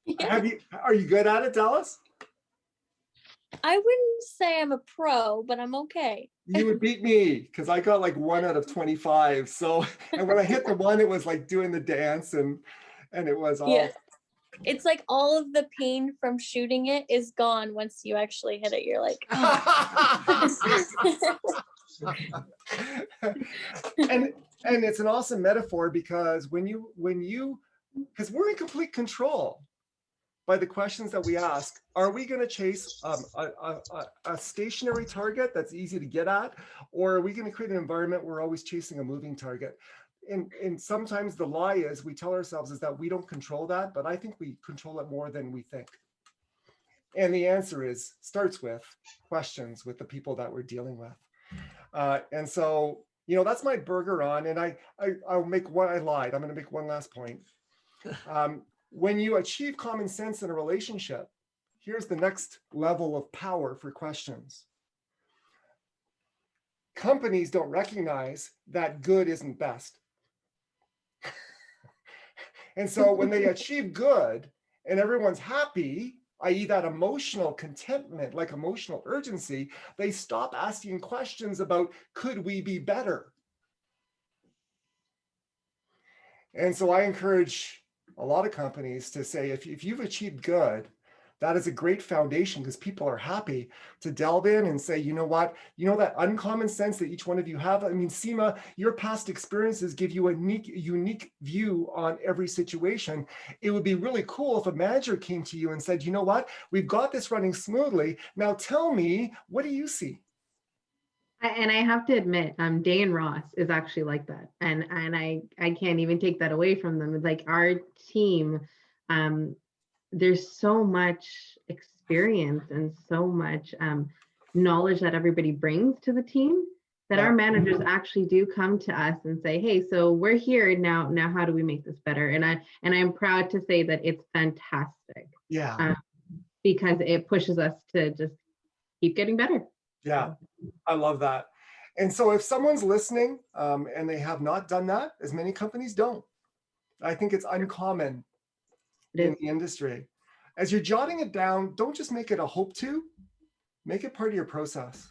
Yeah. Are you good at it, Dallas? I wouldn't say I'm a pro, but I'm okay. You would beat me because I got like 1 out of 25. So, and when I hit the one, it was like doing the dance and it was all. Yeah. It's like all of the pain from shooting it is gone once you actually hit it. You're like, and it's an awesome metaphor because because we're in complete control by the questions that we ask. Are we going to chase a stationary target that's easy to get at, or are we going to create an environment where we're always chasing a moving target? And sometimes the lie is we tell ourselves is that we don't control that, but I think we control it more than we think. And the answer starts with questions with the people that we're dealing with. And so, that's my burger on, and I'll make one, I lied. I'm going to make one last point. When you achieve common sense in a relationship, here's the next level of power for questions. Companies don't recognize that good isn't best. And so when they achieve good and everyone's happy, i.e. that emotional contentment, like emotional urgency, they stop asking questions about, could we be better? And so I encourage a lot of companies to say, if you've achieved good, that is a great foundation because people are happy to delve in and say, you know what, that uncommon sense that each one of you have. I mean, Seema, your past experiences give you a unique view on every situation. It would be really cool if a manager came to you and said, you know what, we've got this running smoothly. Now tell me, what do you see? And I have to admit, Dan Ross is actually like that, and I can't even take that away from them. It's like our team, there's so much experience and so much knowledge that everybody brings to the team that our managers actually do come to us and say, hey, so we're here now. Now, how do we make this better? And I'm proud to say that it's fantastic. Yeah. Because it pushes us to just keep getting better. Yeah, I love that. And so if someone's listening and they have not done that, as many companies don't, I think it's uncommon in the industry. As you're jotting it down, don't just make it a hope to, make it part of your process.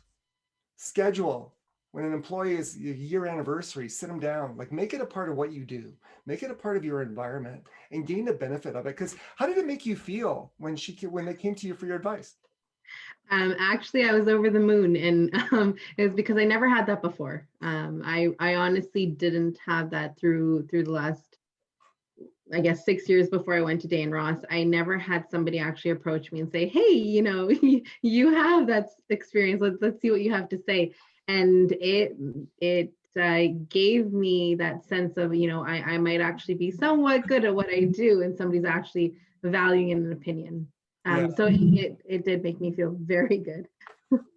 Schedule. When an employee is your year anniversary, sit them down, like make it a part of what you do, make it a part of your environment and gain the benefit of it. Because how did it make you feel when they came to you for your advice? Actually, I was over the moon, and it was because I never had that before. I honestly didn't have that through the last, I guess, 6 years before I went to Dan Ross. I never had somebody actually approach me and say, hey, you have that experience. Let's see what you have to say. And it gave me that sense of, I might actually be somewhat good at what I do, and somebody's actually valuing an opinion. So it did make me feel very good.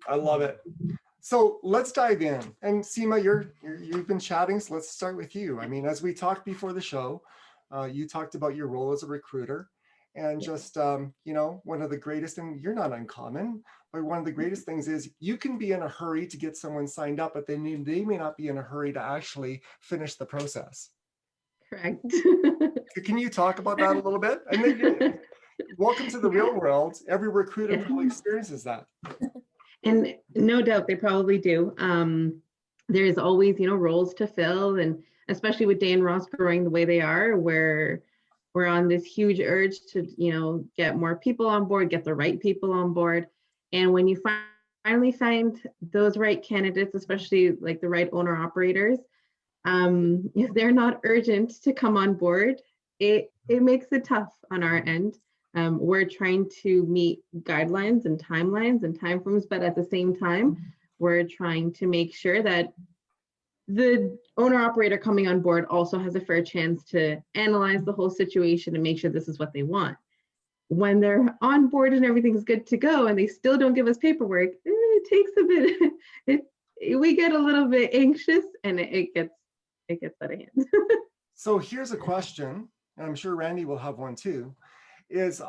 I love it. So let's dive in. And Seema, you've been chatting, so let's start with you. I mean, as we talked before the show, you talked about your role as a recruiter, and just one of the greatest, and you're not uncommon, but one of the greatest things is you can be in a hurry to get someone signed up, but they may not be in a hurry to actually finish the process. Correct. Can you talk about that a little bit? And then, welcome to the real world. Every recruiter probably experiences that. And no doubt they probably do. There's always, roles to fill, and especially with Dan Ross growing the way they are, where we're on this huge urge to, get more people on board, get the right people on board. And when you finally find those right candidates, especially like the right owner operators, if they're not urgent to come on board, it makes it tough on our end. We're trying to meet guidelines and timelines and timeframes, but at the same time, we're trying to make sure that the owner operator coming on board also has a fair chance to analyze the whole situation and make sure this is what they want. When they're on board and everything's good to go and they still don't give us paperwork, it takes a bit, we get a little bit anxious, and it gets out of hand. So here's a question, and I'm sure Randy will have one too, is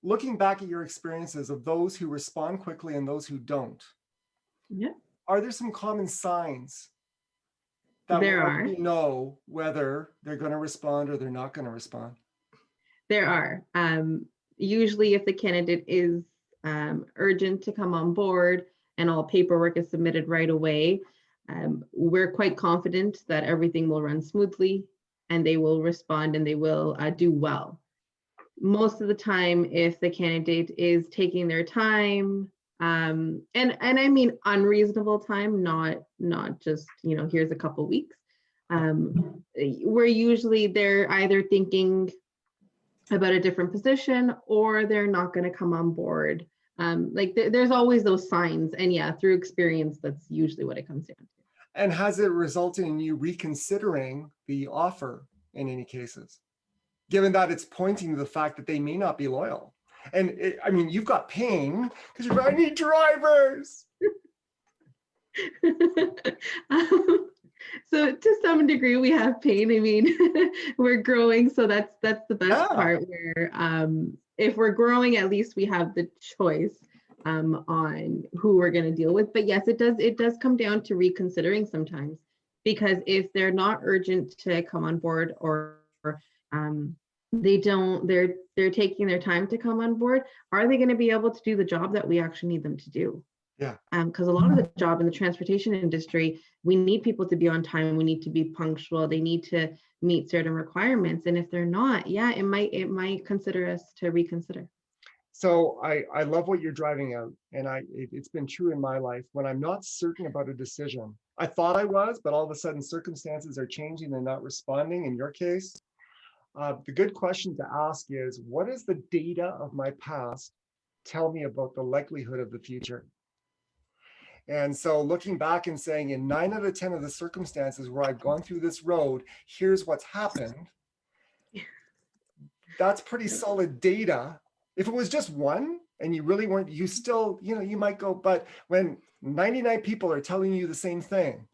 looking back at your experiences of those who respond quickly and those who don't. Yeah. Are there some common signs that There are. you know whether they're going to respond or they're not going to respond? There are. Usually if the candidate is urgent to come on board and all paperwork is submitted right away, we're quite confident that everything will run smoothly and they will respond and they will do well. Most of the time, if the candidate is taking their time, and I mean unreasonable time, not just, here's a couple weeks, they're either thinking about a different position or they're not going to come on board. There's always those signs, and through experience, that's usually what it comes down to. And has it resulted in you reconsidering the offer in any cases, given that it's pointing to the fact that they may not be loyal? And you've got pain because I need drivers. So to some degree, we have pain. I mean, we're growing, so that's the best part. Where if we're growing, at least we have the choice on who we're going to deal with. But yes, it does come down to reconsidering sometimes, because if they're not urgent to come on board, or they're taking their time to come on board, are they going to be able to do the job that we actually need them to do? Yeah. Because a lot of the job in the transportation industry, we need people to be on time. We need to be punctual. They need to meet certain requirements. And if they're not, it might consider us to reconsider. So I love what you're driving out, and it's been true in my life. When I'm not certain about a decision, I thought I was, but all of a sudden circumstances are changing and not responding. In your case, the good question to ask is, what does the data of my past tell me about the likelihood of the future? And so looking back and saying, in 9 out of 10 of the circumstances where I've gone through this road, here's what's happened. That's pretty solid data. If it was just one and you really weren't, you still, you might go, but when 99 people are telling you the same thing,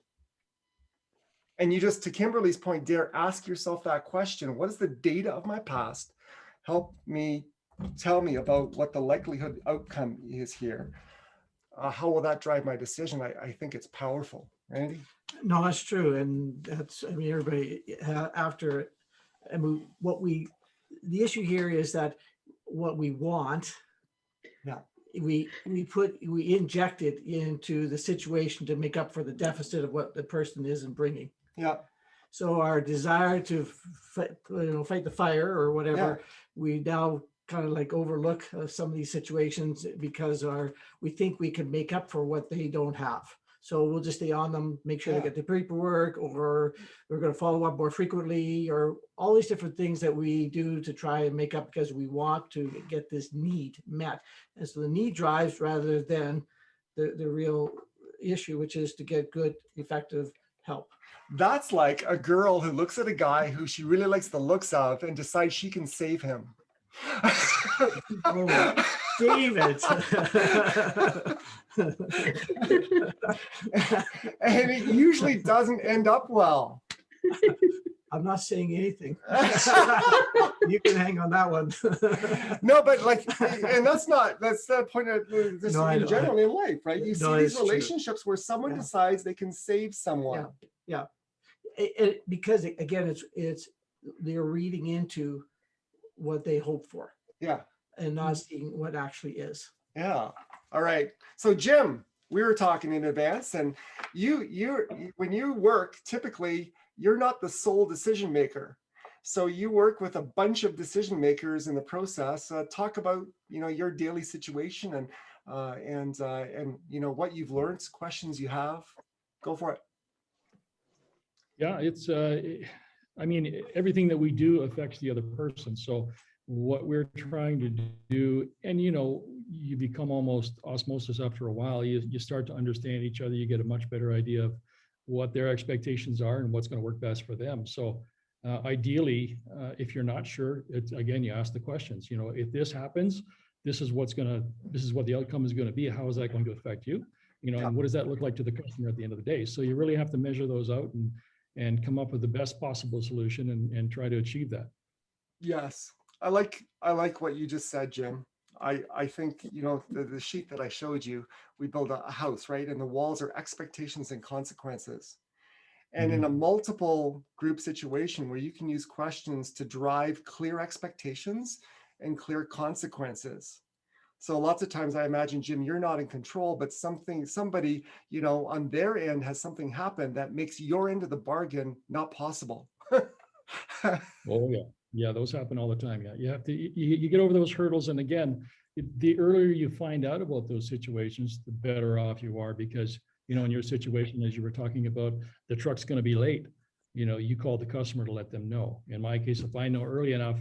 and you just, to Kimberly's point, dare ask yourself that question, what is the data of my past help me tell me about what the likelihood outcome is here? How will that drive my decision? I think it's powerful. Randy? No, that's true. And that's, I mean, everybody after, I mean, the issue here is that what we want, Yeah. we inject it into the situation to make up for the deficit of what the person isn't bringing. Yeah. So our desire to fight the fire or whatever, we now kind of like overlook some of these situations because we think we can make up for what they don't have. So we'll just stay on them, make sure they get the paperwork, or we're going to follow up more frequently, or all these different things that we do to try and make up because we want to get this need met. And so the need drives rather than the real issue, which is to get good, effective help. That's like a girl who looks at a guy who she really likes the looks of and decides she can save him. Oh, David. And it usually doesn't end up well. I'm not saying anything. You can hang on that one. No, but like, and that's the point of this No, in general in life, right? You see these it's true. relationships where someone Yeah. decides they can save someone. Yeah. Because again, it's they're reading into what they hope for Yeah. and not seeing what actually is. Yeah. All right. So Jim, we were talking in advance, and you when you work, typically you're not the sole decision maker. So you work with a bunch of decision makers in the process. Talk about your daily situation and what you've learned, questions you have. Go for it. Yeah, it's, I mean, everything that we do affects the other person. So what we're trying to do, and you become almost osmosis after a while, you start to understand each other, you get a much better idea of what their expectations are and what's going to work best for them. So ideally, if you're not sure, again, you ask the questions, if this happens, this is what the outcome is going to be. How is that going to affect you? And what does that look like to the customer at the end of the day? So you really have to measure those out and come up with the best possible solution and try to achieve that. Yes. I like what you just said, Jim. I think, the sheet that I showed you, we build a house, right? And the walls are expectations and consequences. And in a multiple group situation where you can use questions to drive clear expectations and clear consequences. So lots of times I imagine, Jim, you're not in control, but somebody, on their end has something happen that makes your end of the bargain not possible. Oh yeah. Yeah, those happen all the time. Yeah, you have to, you get over those hurdles. And again, the earlier you find out about those situations, the better off you are, because, in your situation, as you were talking about, the truck's going to be late. You call the customer to let them know. In my case, if I know early enough,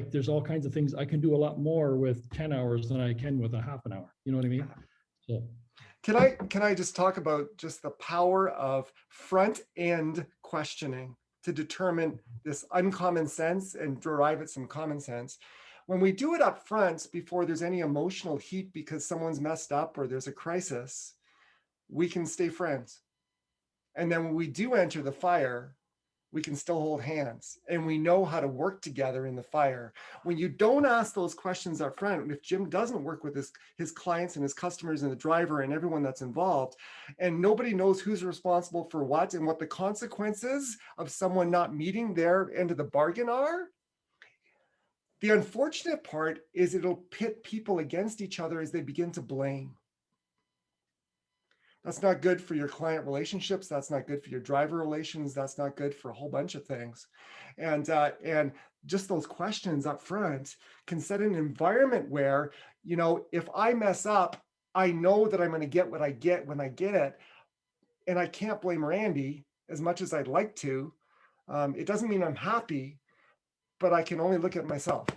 there's all kinds of things I can do a lot more with 10 hours than I can with a half an hour. You know what I mean? So. Can I just talk about just the power of front end questioning to determine this uncommon sense and derive at some common sense? When we do it up front before there's any emotional heat because someone's messed up or there's a crisis, we can stay friends. And then when we do enter the fire, we can still hold hands and we know how to work together in the fire. When you don't ask those questions up front, if Jim doesn't work with his clients and his customers and the driver and everyone that's involved, and nobody knows who's responsible for what and what the consequences of someone not meeting their end of the bargain are, the unfortunate part is it'll pit people against each other as they begin to blame. That's not good for your client relationships. That's not good for your driver relations. That's not good for a whole bunch of things. And just those questions up front can set an environment where, you know, if I mess up, I know that I'm going to get what I get when I get it. And I can't blame Randy as much as I'd like to. It doesn't mean I'm happy, but I can only look at myself.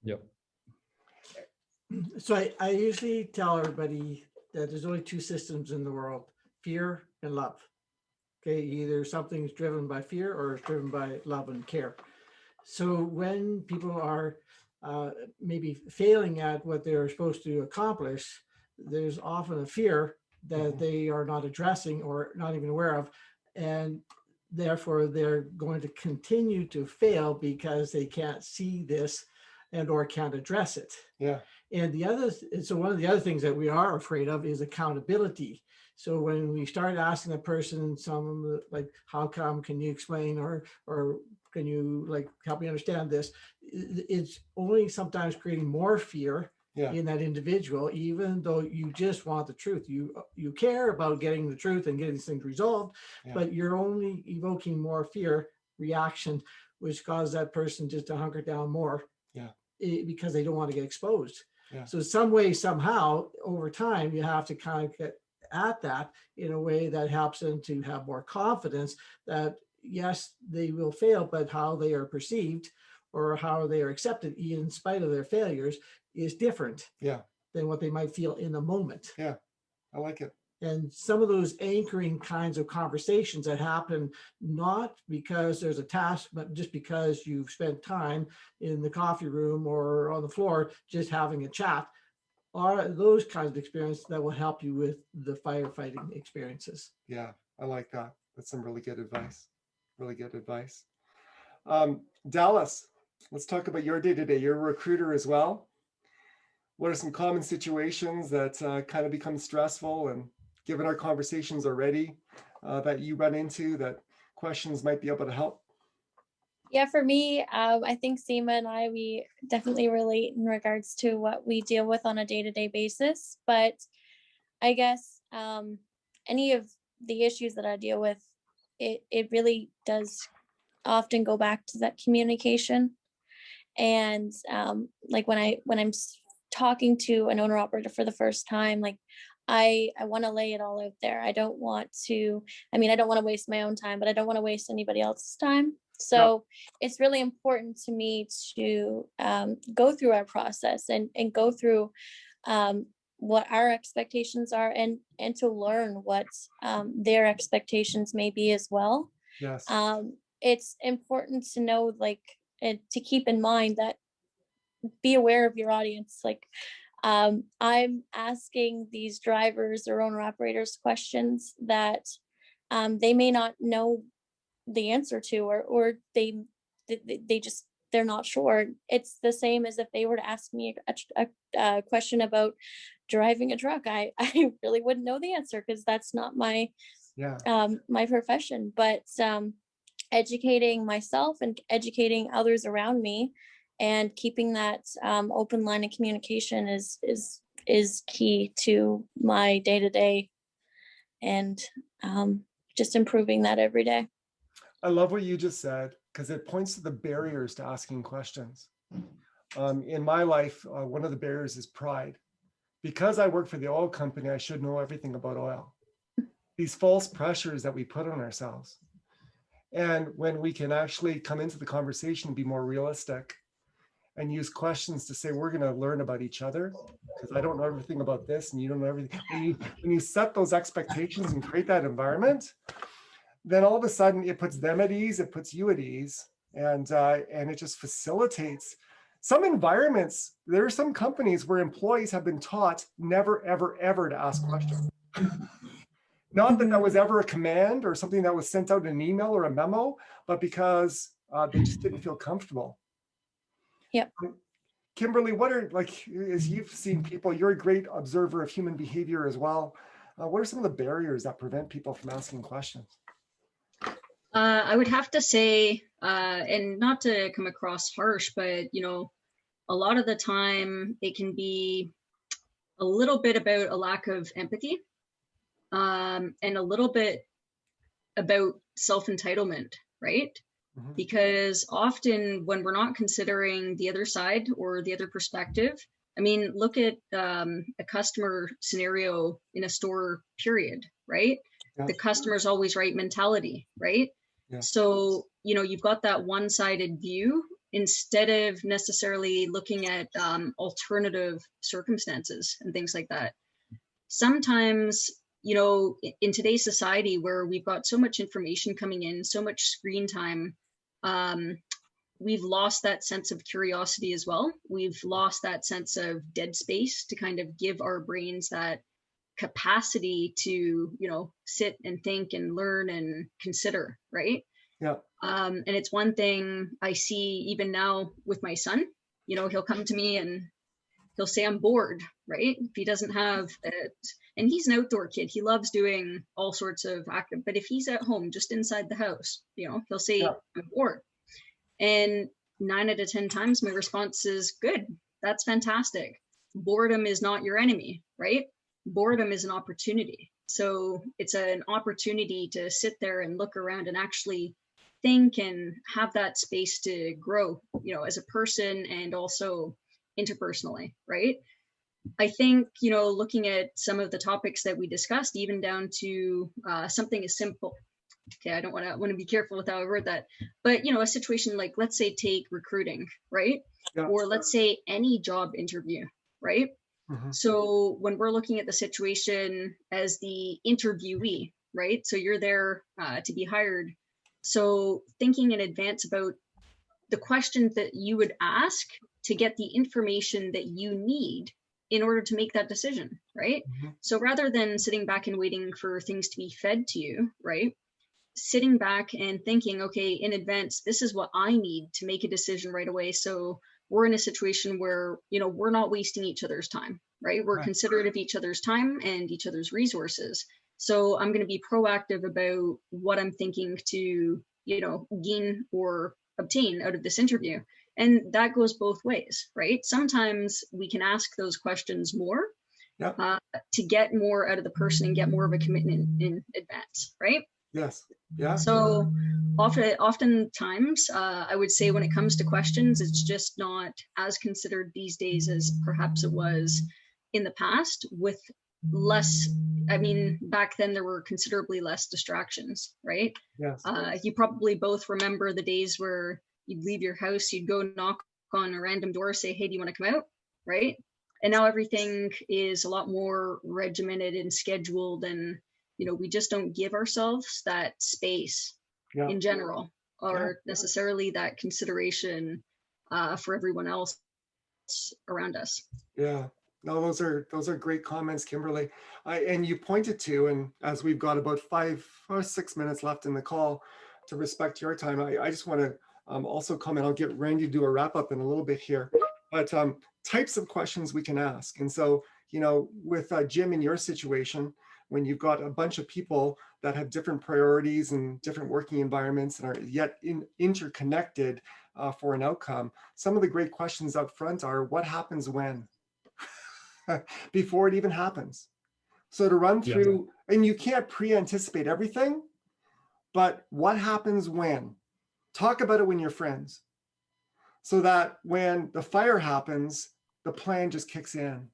Yep. So I usually tell everybody that there's only two systems in the world, fear and love. Okay, either something's driven by fear or it's driven by love and care. So when people are maybe failing at what they're supposed to accomplish, there's often a fear that they are not addressing or not even aware of. And therefore they're going to continue to fail because they can't see this and or can't address it. Yeah. And so one of the other things that we are afraid of is accountability. So when we start asking a person some like, how come, can you explain, or can you like help me understand this? It's only sometimes creating more fear in that individual, even though you just want the truth. You care about getting the truth and getting these things resolved, but you're only evoking more fear reaction, which causes that person just to hunker down more because they don't want to get exposed. So some way, somehow, over time, you have to kind of get at that in a way that helps them to have more confidence that, yes, they will fail, but how they are perceived or how they are accepted, in spite of their failures, is different than what they might feel in the moment. Yeah, I like it. And some of those anchoring kinds of conversations that happen, not because there's a task, but just because you've spent time in the coffee room or on the floor, just having a chat, are those kinds of experiences that will help you with the firefighting experiences. Yeah, I like that. That's some really good advice. Really good advice. Dallas, let's talk about your day-to-day. You're a recruiter as well. What are some common situations that kind of become stressful, and given our conversations already, that you run into that questions might be able to help? Yeah, for me, I think Seema and I, we definitely relate in regards to what we deal with on a day-to-day basis. But I guess any of the issues that I deal with, it really does often go back to that communication. And like when I'm talking to an owner operator for the first time, like I want to lay it all out there. I don't want to waste my own time, but I don't want to waste anybody else's time. So it's really important to me to go through our process and go through what our expectations are, and to learn what their expectations may be as well. Yes. It's important to know, like, and to keep in mind that, be aware of your audience. Like, I'm asking these drivers or owner operators questions that they may not know the answer to, or they just, they're not sure. It's the same as if they were to ask me a question about driving a truck. I really wouldn't know the answer because that's not my my profession. But educating myself and educating others around me and keeping that open line of communication is key to my day-to-day, and just improving that every day. I love what you just said, because it points to the barriers to asking questions. In my life, one of the barriers is pride. Because I work for the oil company, I should know everything about oil. These false pressures that we put on ourselves. And when we can actually come into the conversation and be more realistic and use questions to say, we're going to learn about each other, because I don't know everything about this and you don't know everything. When you set those expectations and create that environment, then all of a sudden it puts them at ease, it puts you at ease, and it just facilitates. Some environments, there are some companies where employees have been taught never, ever, ever to ask questions. Not that that was ever a command or something that was sent out in an email or a memo, but because they just didn't feel comfortable. Yep. Kimberly, what are, like, as you've seen people, you're a great observer of human behavior as well. What are some of the barriers that prevent people from asking questions? I would have to say, and not to come across harsh, but, you know, a lot of the time it can be a little bit about a lack of empathy. and a little bit about self-entitlement, right? Mhm. Because often when we're not considering the other side or the other perspective, I mean, look at a customer scenario in a store, period, right? Yeah. The customer's always right mentality, right? Yeah. So, you know, you've got that one-sided view instead of necessarily looking at alternative circumstances and things like that. Sometimes, you know, in today's society where we've got so much information coming in, so much screen time, we've lost that sense of curiosity as well. We've lost that sense of dead space to kind of give our brains that capacity to, you know, sit and think and learn and consider, right? Yeah. And it's one thing I see even now with my son. You know, he'll come to me and he'll say, I'm bored, right? If he doesn't have it, and he's an outdoor kid, he loves doing all sorts of active, but if he's at home, just inside the house, you know, he'll say, Yeah. I'm bored. And 9 out of 10 times, my response is, good, that's fantastic. Boredom is not your enemy, right? Boredom is an opportunity. So it's an opportunity to sit there and look around and actually think and have that space to grow, you know, as a person and also interpersonally, right? I think, you know, looking at some of the topics that we discussed, even down to something as simple. Okay, I don't want to be careful with how I word that, but you know, a situation like, let's say, take recruiting, right? Yeah. Or let's say any job interview, right? Mhm. So when we're looking at the situation as the interviewee, right? So you're there to be hired. So thinking in advance about the questions that you would ask to get the information that you need in order to make that decision, right? Mhm. So rather than sitting back and waiting for things to be fed to you, right? Sitting back and thinking, okay, in advance, this is what I need to make a decision right away. So we're in a situation where, you know, we're not wasting each other's time, right? We're Right. considerate of each other's time and each other's resources. So I'm going to be proactive about what I'm thinking to, you know, gain or obtain out of this interview. And that goes both ways, right? Sometimes we can ask those questions more Yeah. to get more out of the person and get more of a commitment in advance, right? Yes. Yeah. So oftentimes, I would say when it comes to questions, it's just not as considered these days as perhaps it was in the past with less, I mean, back then there were considerably less distractions, right? Yes. You probably both remember the days where you'd leave your house, you'd go knock on a random door, say, hey, do you want to come out, right? And now everything is a lot more regimented and scheduled, and you know, we just don't give ourselves that space Yeah. in general, or necessarily that consideration for everyone else around us. Yeah. No, those are great comments, Kimberly. And you pointed to, and as we've got about 5 or 6 minutes left in the call, to respect your time, I just want to also comment. I'll get Randy to do a wrap up in a little bit here, but types of questions we can ask. And so, you know, with Jim, in your situation, when you've got a bunch of people that have different priorities and different working environments and are yet interconnected for an outcome, some of the great questions up front are, what happens when? Before it even happens. So to run Yeah. through, and you can't pre-anticipate everything, but what happens when? Talk about it when you're friends, so that when the fire happens, the plan just kicks in.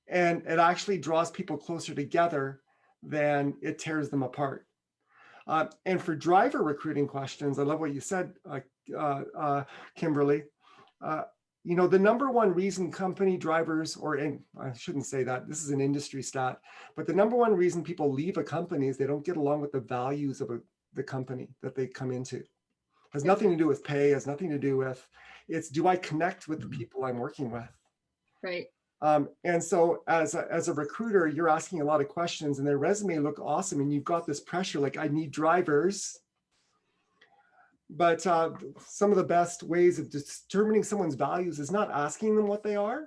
And it actually draws people closer together than it tears them apart. And for driver recruiting questions, I love what you said, Kimberly. You know, the number one reason company drivers, and I shouldn't say that, this is an industry stat, but the number one reason people leave a company is they don't get along with the values of the company that they come into. Has nothing to do with pay, has nothing to do with, it's, do I connect with the people I'm working with? Right. And so as a recruiter, you're asking a lot of questions and their resume look awesome. And you've got this pressure, like, I need drivers. But some of the best ways of determining someone's values is not asking them what they are,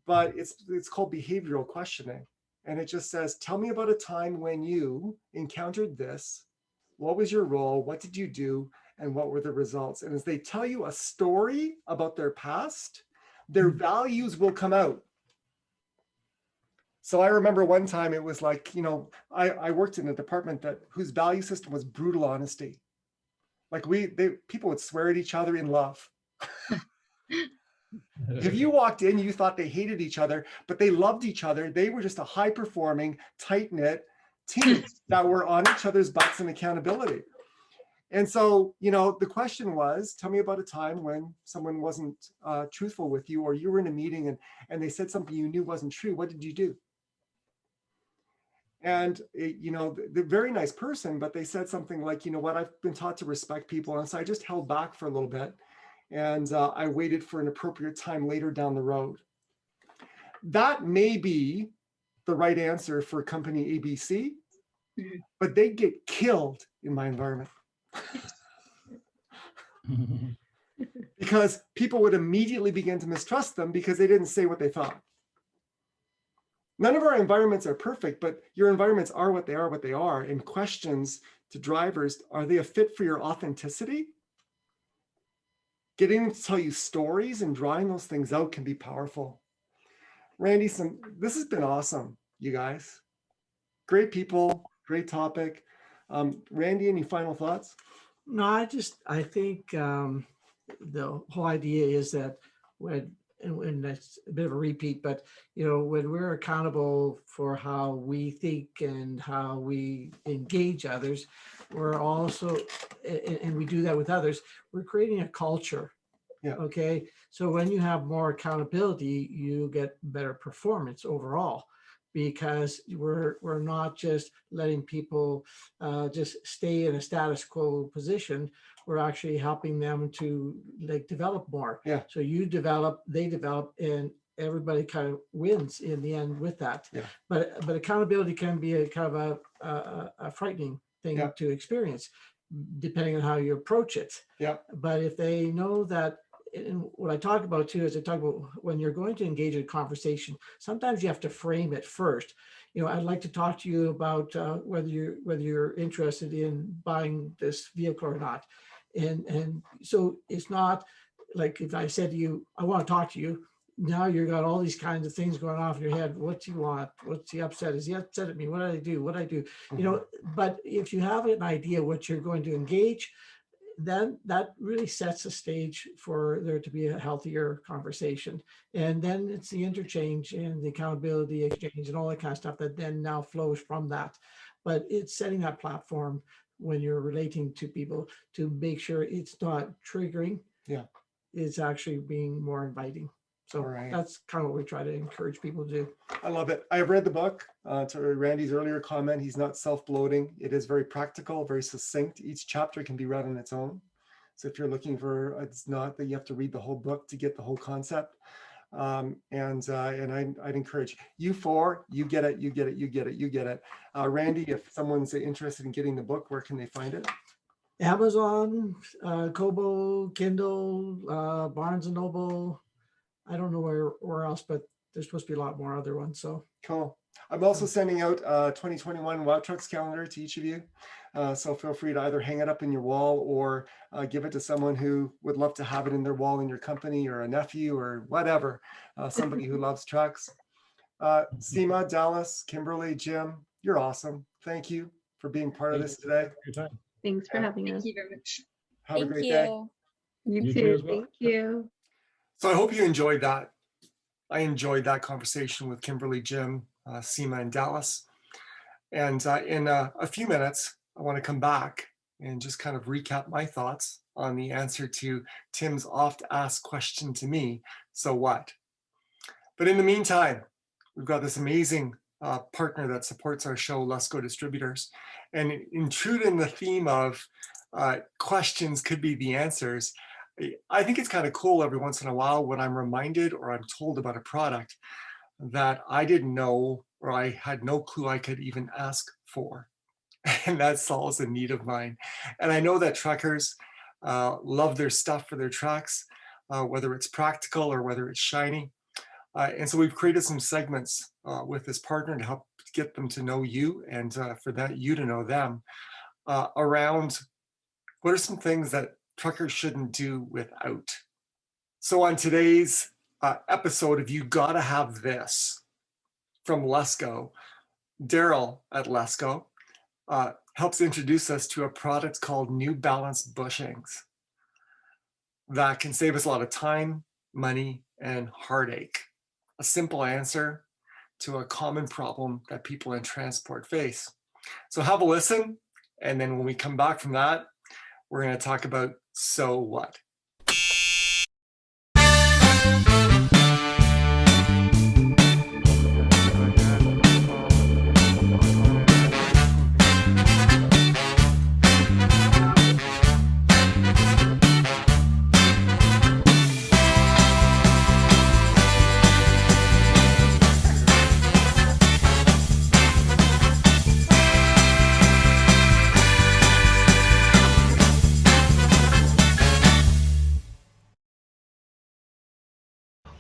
but it's called behavioral questioning. And it just says, tell me about a time when you encountered this. What was your role? What did you do? And what were the results? And as they tell you a story about their past, their values will come out. So I remember one time it was like, you know, I worked in a department whose value system was brutal honesty. Like people would swear at each other in love. If you walked in, you thought they hated each other, but they loved each other. They were just a high performing, tight knit team that were on each other's butts and accountability. And so, you know, the question was, tell me about a time when someone wasn't truthful with you, or you were in a meeting and they said something you knew wasn't true. What did you do? And, you know, they're a very nice person, but they said something like, you know what, I've been taught to respect people. And so I just held back for a little bit. And I waited for an appropriate time later down the road. That may be the right answer for company ABC, but they get killed in my environment. Because people would immediately begin to mistrust them because they didn't say what they thought. None of our environments are perfect, but your environments are what they are. And questions to drivers, are they a fit for your authenticity? Getting them to tell you stories and drawing those things out can be powerful. Randy, this has been awesome, you guys. Great people, great topic. Randy, any final thoughts? No, I think the whole idea is that and that's a bit of a repeat, but you know, when we're accountable for how we think and how we engage others, we're also, and we do that with others, we're creating a culture. Yeah. Okay. So when you have more accountability, you get better performance overall, because we're not just letting people just stay in a status quo position. We're actually helping them to like develop more. Yeah. So you develop, they develop, and everybody kind of wins in the end with that. Yeah. But accountability can be a kind of a frightening thing Yeah. to experience, depending on how you approach it. Yeah. But if they know that, and what I talk about too is I talk about when you're going to engage in a conversation, sometimes you have to frame it first. You know, I'd like to talk to you about whether you're interested in buying this vehicle or not. And so it's not like if I said to you, I want to talk to you. Now you've got all these kinds of things going off in your head. What do you want? What's he upset? Is he upset at me? What did I do? What did I do? You know, but if you have an idea what you're going to engage, then that really sets the stage for there to be a healthier conversation. And then it's the interchange and the accountability exchange and all that kind of stuff that then now flows from that. But it's setting that platform when you're relating to people to make sure it's not triggering. Yeah. It's actually being more inviting. So Right. That's kind of what we try to encourage people to do. I love it. I have read the book. To Randy's earlier comment, he's not self-bloating. It is very practical, very succinct. Each chapter can be read on its own. So if you're looking for, it's not that you have to read the whole book to get the whole concept. And I'd encourage you four, you get it, you get it, you get it, you get it. Randy, if someone's interested in getting the book, where can they find it? Amazon, Kobo, Kindle, Barnes and Noble. I don't know where else, but there's supposed to be a lot more other ones. So Cool. I'm also sending out 2021 Wow Trucks calendar to each of you. So feel free to either hang it up in your wall or give it to someone who would love to have it in their wall in your company, or a nephew or whatever, somebody who loves trucks. Seema, Dallas, Kimberly, Jim, you're awesome. Thank you for being part of this today. Your time. Thanks for having Thank us. you very much. Have a Thank great you. day. You You too too. as well. Thank you. So I hope you enjoyed that. I enjoyed that conversation with Kimberly, Jim, Seema, and Dallas. And in a few minutes, I want to come back and just kind of recap my thoughts on the answer to Tim's oft asked question to me, so what? But in the meantime, we've got this amazing partner that supports our show, Lusco Distributors. And in true to the theme of questions could be the answers, I think it's kind of cool every once in a while when I'm reminded or I'm told about a product that I didn't know or I had no clue I could even ask for. And that solves a need of mine. And I know that truckers love their stuff for their trucks, whether it's practical or whether it's shiny. And so we've created some segments with this partner to help get them to know you and for that you to know them around what are some things that truckers shouldn't do without. So on today's episode of You Gotta Have This, from Lesco. Daryl at Lesco helps introduce us to a product called New Balance bushings that can save us a lot of time, money, and heartache. A simple answer to a common problem that people in transport face. So have a listen, and then when we come back from that, we're going to talk about so what.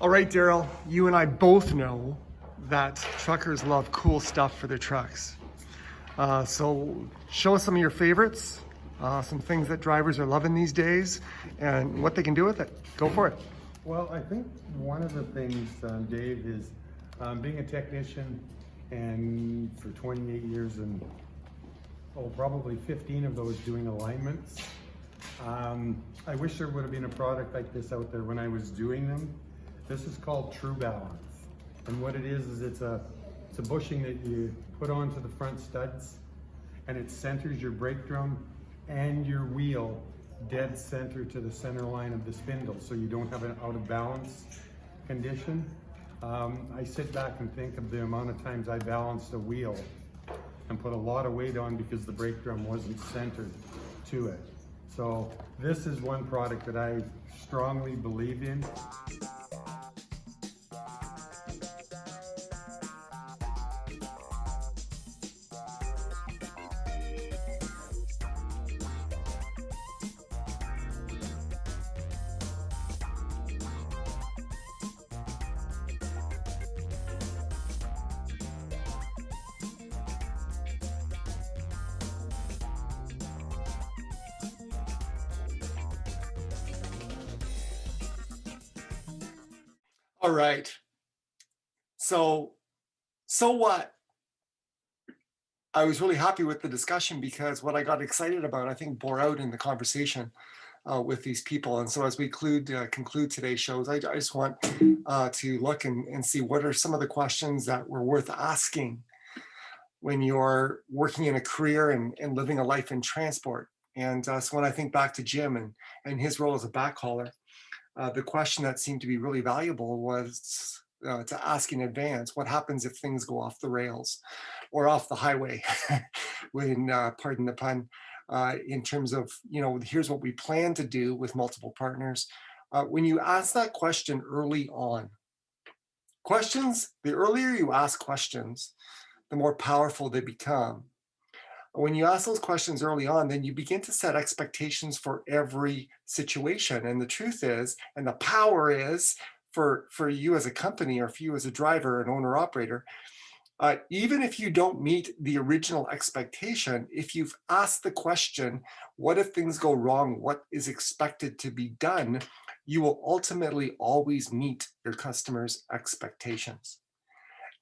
All right, Daryl, you and I both know that truckers love cool stuff for their trucks. So show us some of your favorites, some things that drivers are loving these days, and what they can do with it. Go for it. Well, I think one of the things, Dave, is being a technician and for 28 years and probably 15 of those doing alignments. I wish there would have been a product like this out there when I was doing them. This is called True Balance. And what it is it's a bushing that you put onto the front studs, and it centers your brake drum and your wheel dead center to the center line of the spindle, so you don't have an out of balance condition. I sit back and think of the amount of times I balanced a wheel and put a lot of weight on because the brake drum wasn't centered to it. So this is one product that I strongly believe in. All right. So what? I was really happy with the discussion because what I got excited about, I think, bore out in the conversation with these people. And so as we conclude today's shows, I just want to look and see what are some of the questions that were worth asking when you're working in a career and living a life in transport. And so when I think back to Jim and his role as a backhauler, the question that seemed to be really valuable was to ask in advance, what happens if things go off the rails or off the highway, when, pardon the pun, in terms of, here's what we plan to do with multiple partners. When you ask that question early on, the earlier you ask questions, the more powerful they become. When you ask those questions early on, then you begin to set expectations for every situation. And the truth is, and the power is for you as a company or for you as a driver, an owner operator, even if you don't meet the original expectation, if you've asked the question, what if things go wrong? What is expected to be done? You will ultimately always meet your customers' expectations.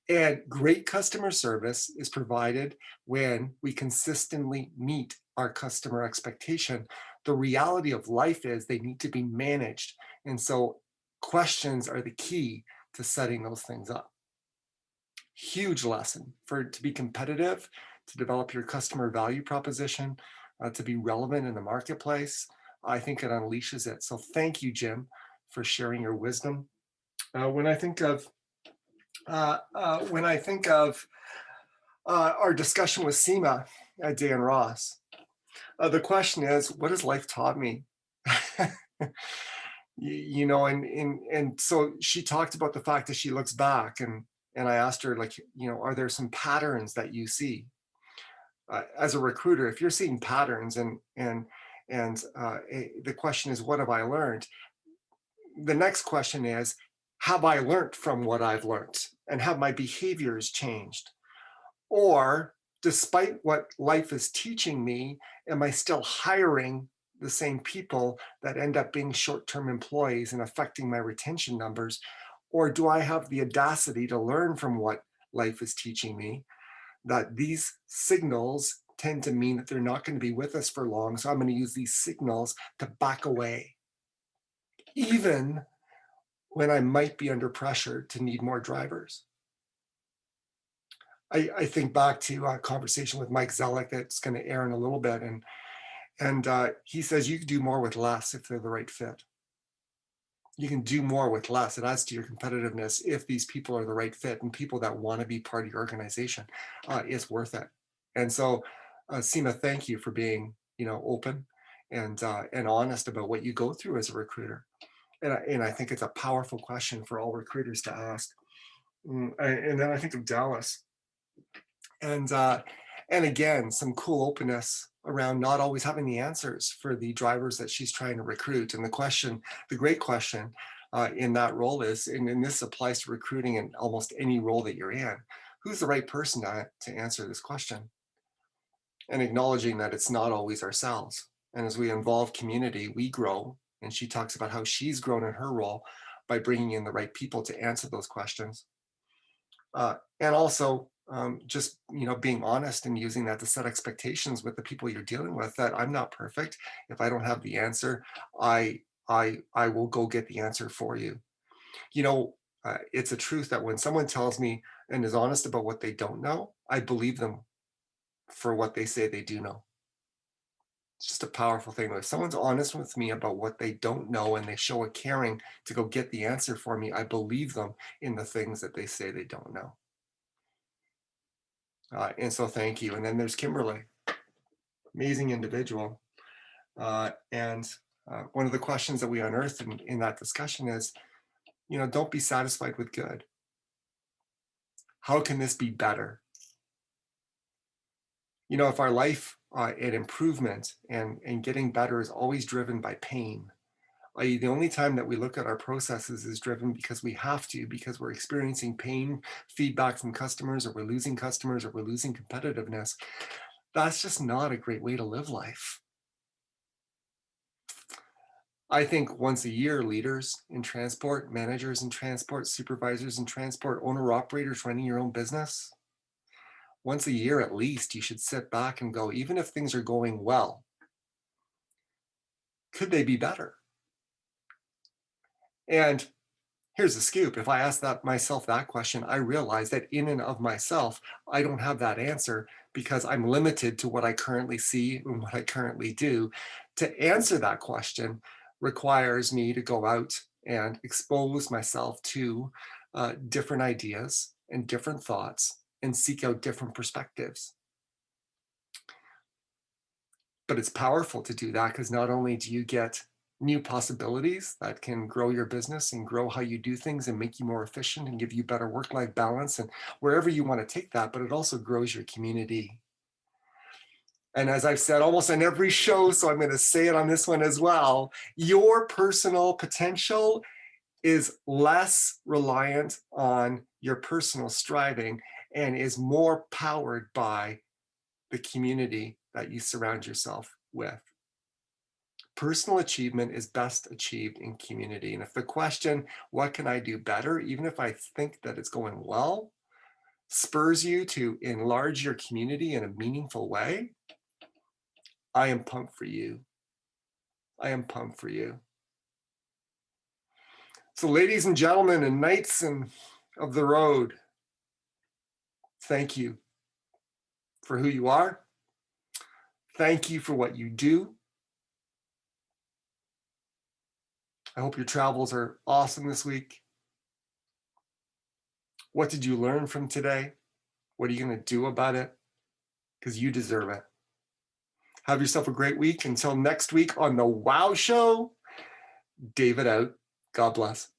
And great customer service is provided when we consistently meet our customer expectation. The reality of life is they need to be managed. And so questions are the key to setting those things up. Huge lesson to be competitive, to develop your customer value proposition, to be relevant in the marketplace. I think it unleashes it. So thank you, Jim, for sharing your wisdom. When I think of our discussion with Seema at Dan Ross, the question is, what has life taught me? And so she talked about the fact that she looks back, and I asked her, are there some patterns that you see as a recruiter? If you're seeing patterns, and the question is, what have I learned? The next question is, have I learned from what I've learned, and have my behaviors changed? Or despite what life is teaching me, am I still hiring the same people that end up being short-term employees and affecting my retention numbers? Or do I have the audacity to learn from what life is teaching me, that these signals tend to mean that they're not going to be with us for long. So I'm going to use these signals to back away, even when I might be under pressure to need more drivers. I think back to a conversation with Mike Zellick that's going to air in a little bit. And he says you can do more with less if they're the right fit. You can do more with less. It adds to your competitiveness if these people are the right fit and people that want to be part of your organization. It's worth it. And so, Seema, thank you for being, open and honest about what you go through as a recruiter. And I think it's a powerful question for all recruiters to ask. And then I think of Dallas. And again, some cool openness around not always having the answers for the drivers that she's trying to recruit. And the great question in that role is, and this applies to recruiting in almost any role that you're in, who's the right person to answer this question? And acknowledging that it's not always ourselves. And as we involve community, we grow. And she talks about how she's grown in her role by bringing in the right people to answer those questions. And also, just being honest and using that to set expectations with the people you're dealing with, that I'm not perfect. If I don't have the answer, I will go get the answer for you. It's a truth that when someone tells me and is honest about what they don't know, I believe them for what they say they do know. It's just a powerful thing. If someone's honest with me about what they don't know and they show a caring to go get the answer for me, I believe them in the things that they say they don't know. And so thank you. And then there's Kimberly, amazing individual. And one of the questions that we unearthed in that discussion is, don't be satisfied with good. How can this be better? If our life and improvement and getting better is always driven by pain, i.e. the only time that we look at our processes is driven because we have to, because we're experiencing pain, feedback from customers, or we're losing customers, or we're losing competitiveness, that's just not a great way to live life. I think once a year, leaders in transport, managers in transport, supervisors in transport, owner-operators running your own business, once a year at least, you should sit back and go, even if things are going well, could they be better? And here's the scoop. If I ask myself that question, I realize that in and of myself, I don't have that answer because I'm limited to what I currently see and what I currently do. To answer that question requires me to go out and expose myself to different ideas and different thoughts and seek out different perspectives. But it's powerful to do that because not only do you get new possibilities that can grow your business and grow how you do things and make you more efficient and give you better work-life balance and wherever you want to take that, but it also grows your community. And as I've said almost on every show, so I'm going to say it on this one as well, your personal potential is less reliant on your personal striving and is more powered by the community that you surround yourself with. Personal achievement is best achieved in community. And if the question, what can I do better, even if I think that it's going well, spurs you to enlarge your community in a meaningful way, I am pumped for you. I am pumped for you. So ladies and gentlemen and knights of the road, thank you for who you are. Thank you for what you do. I hope your travels are awesome this week. What did you learn from today? What are you going to do about it? Because you deserve it. Have yourself a great week. Until next week on The Wow Show, David out. God bless.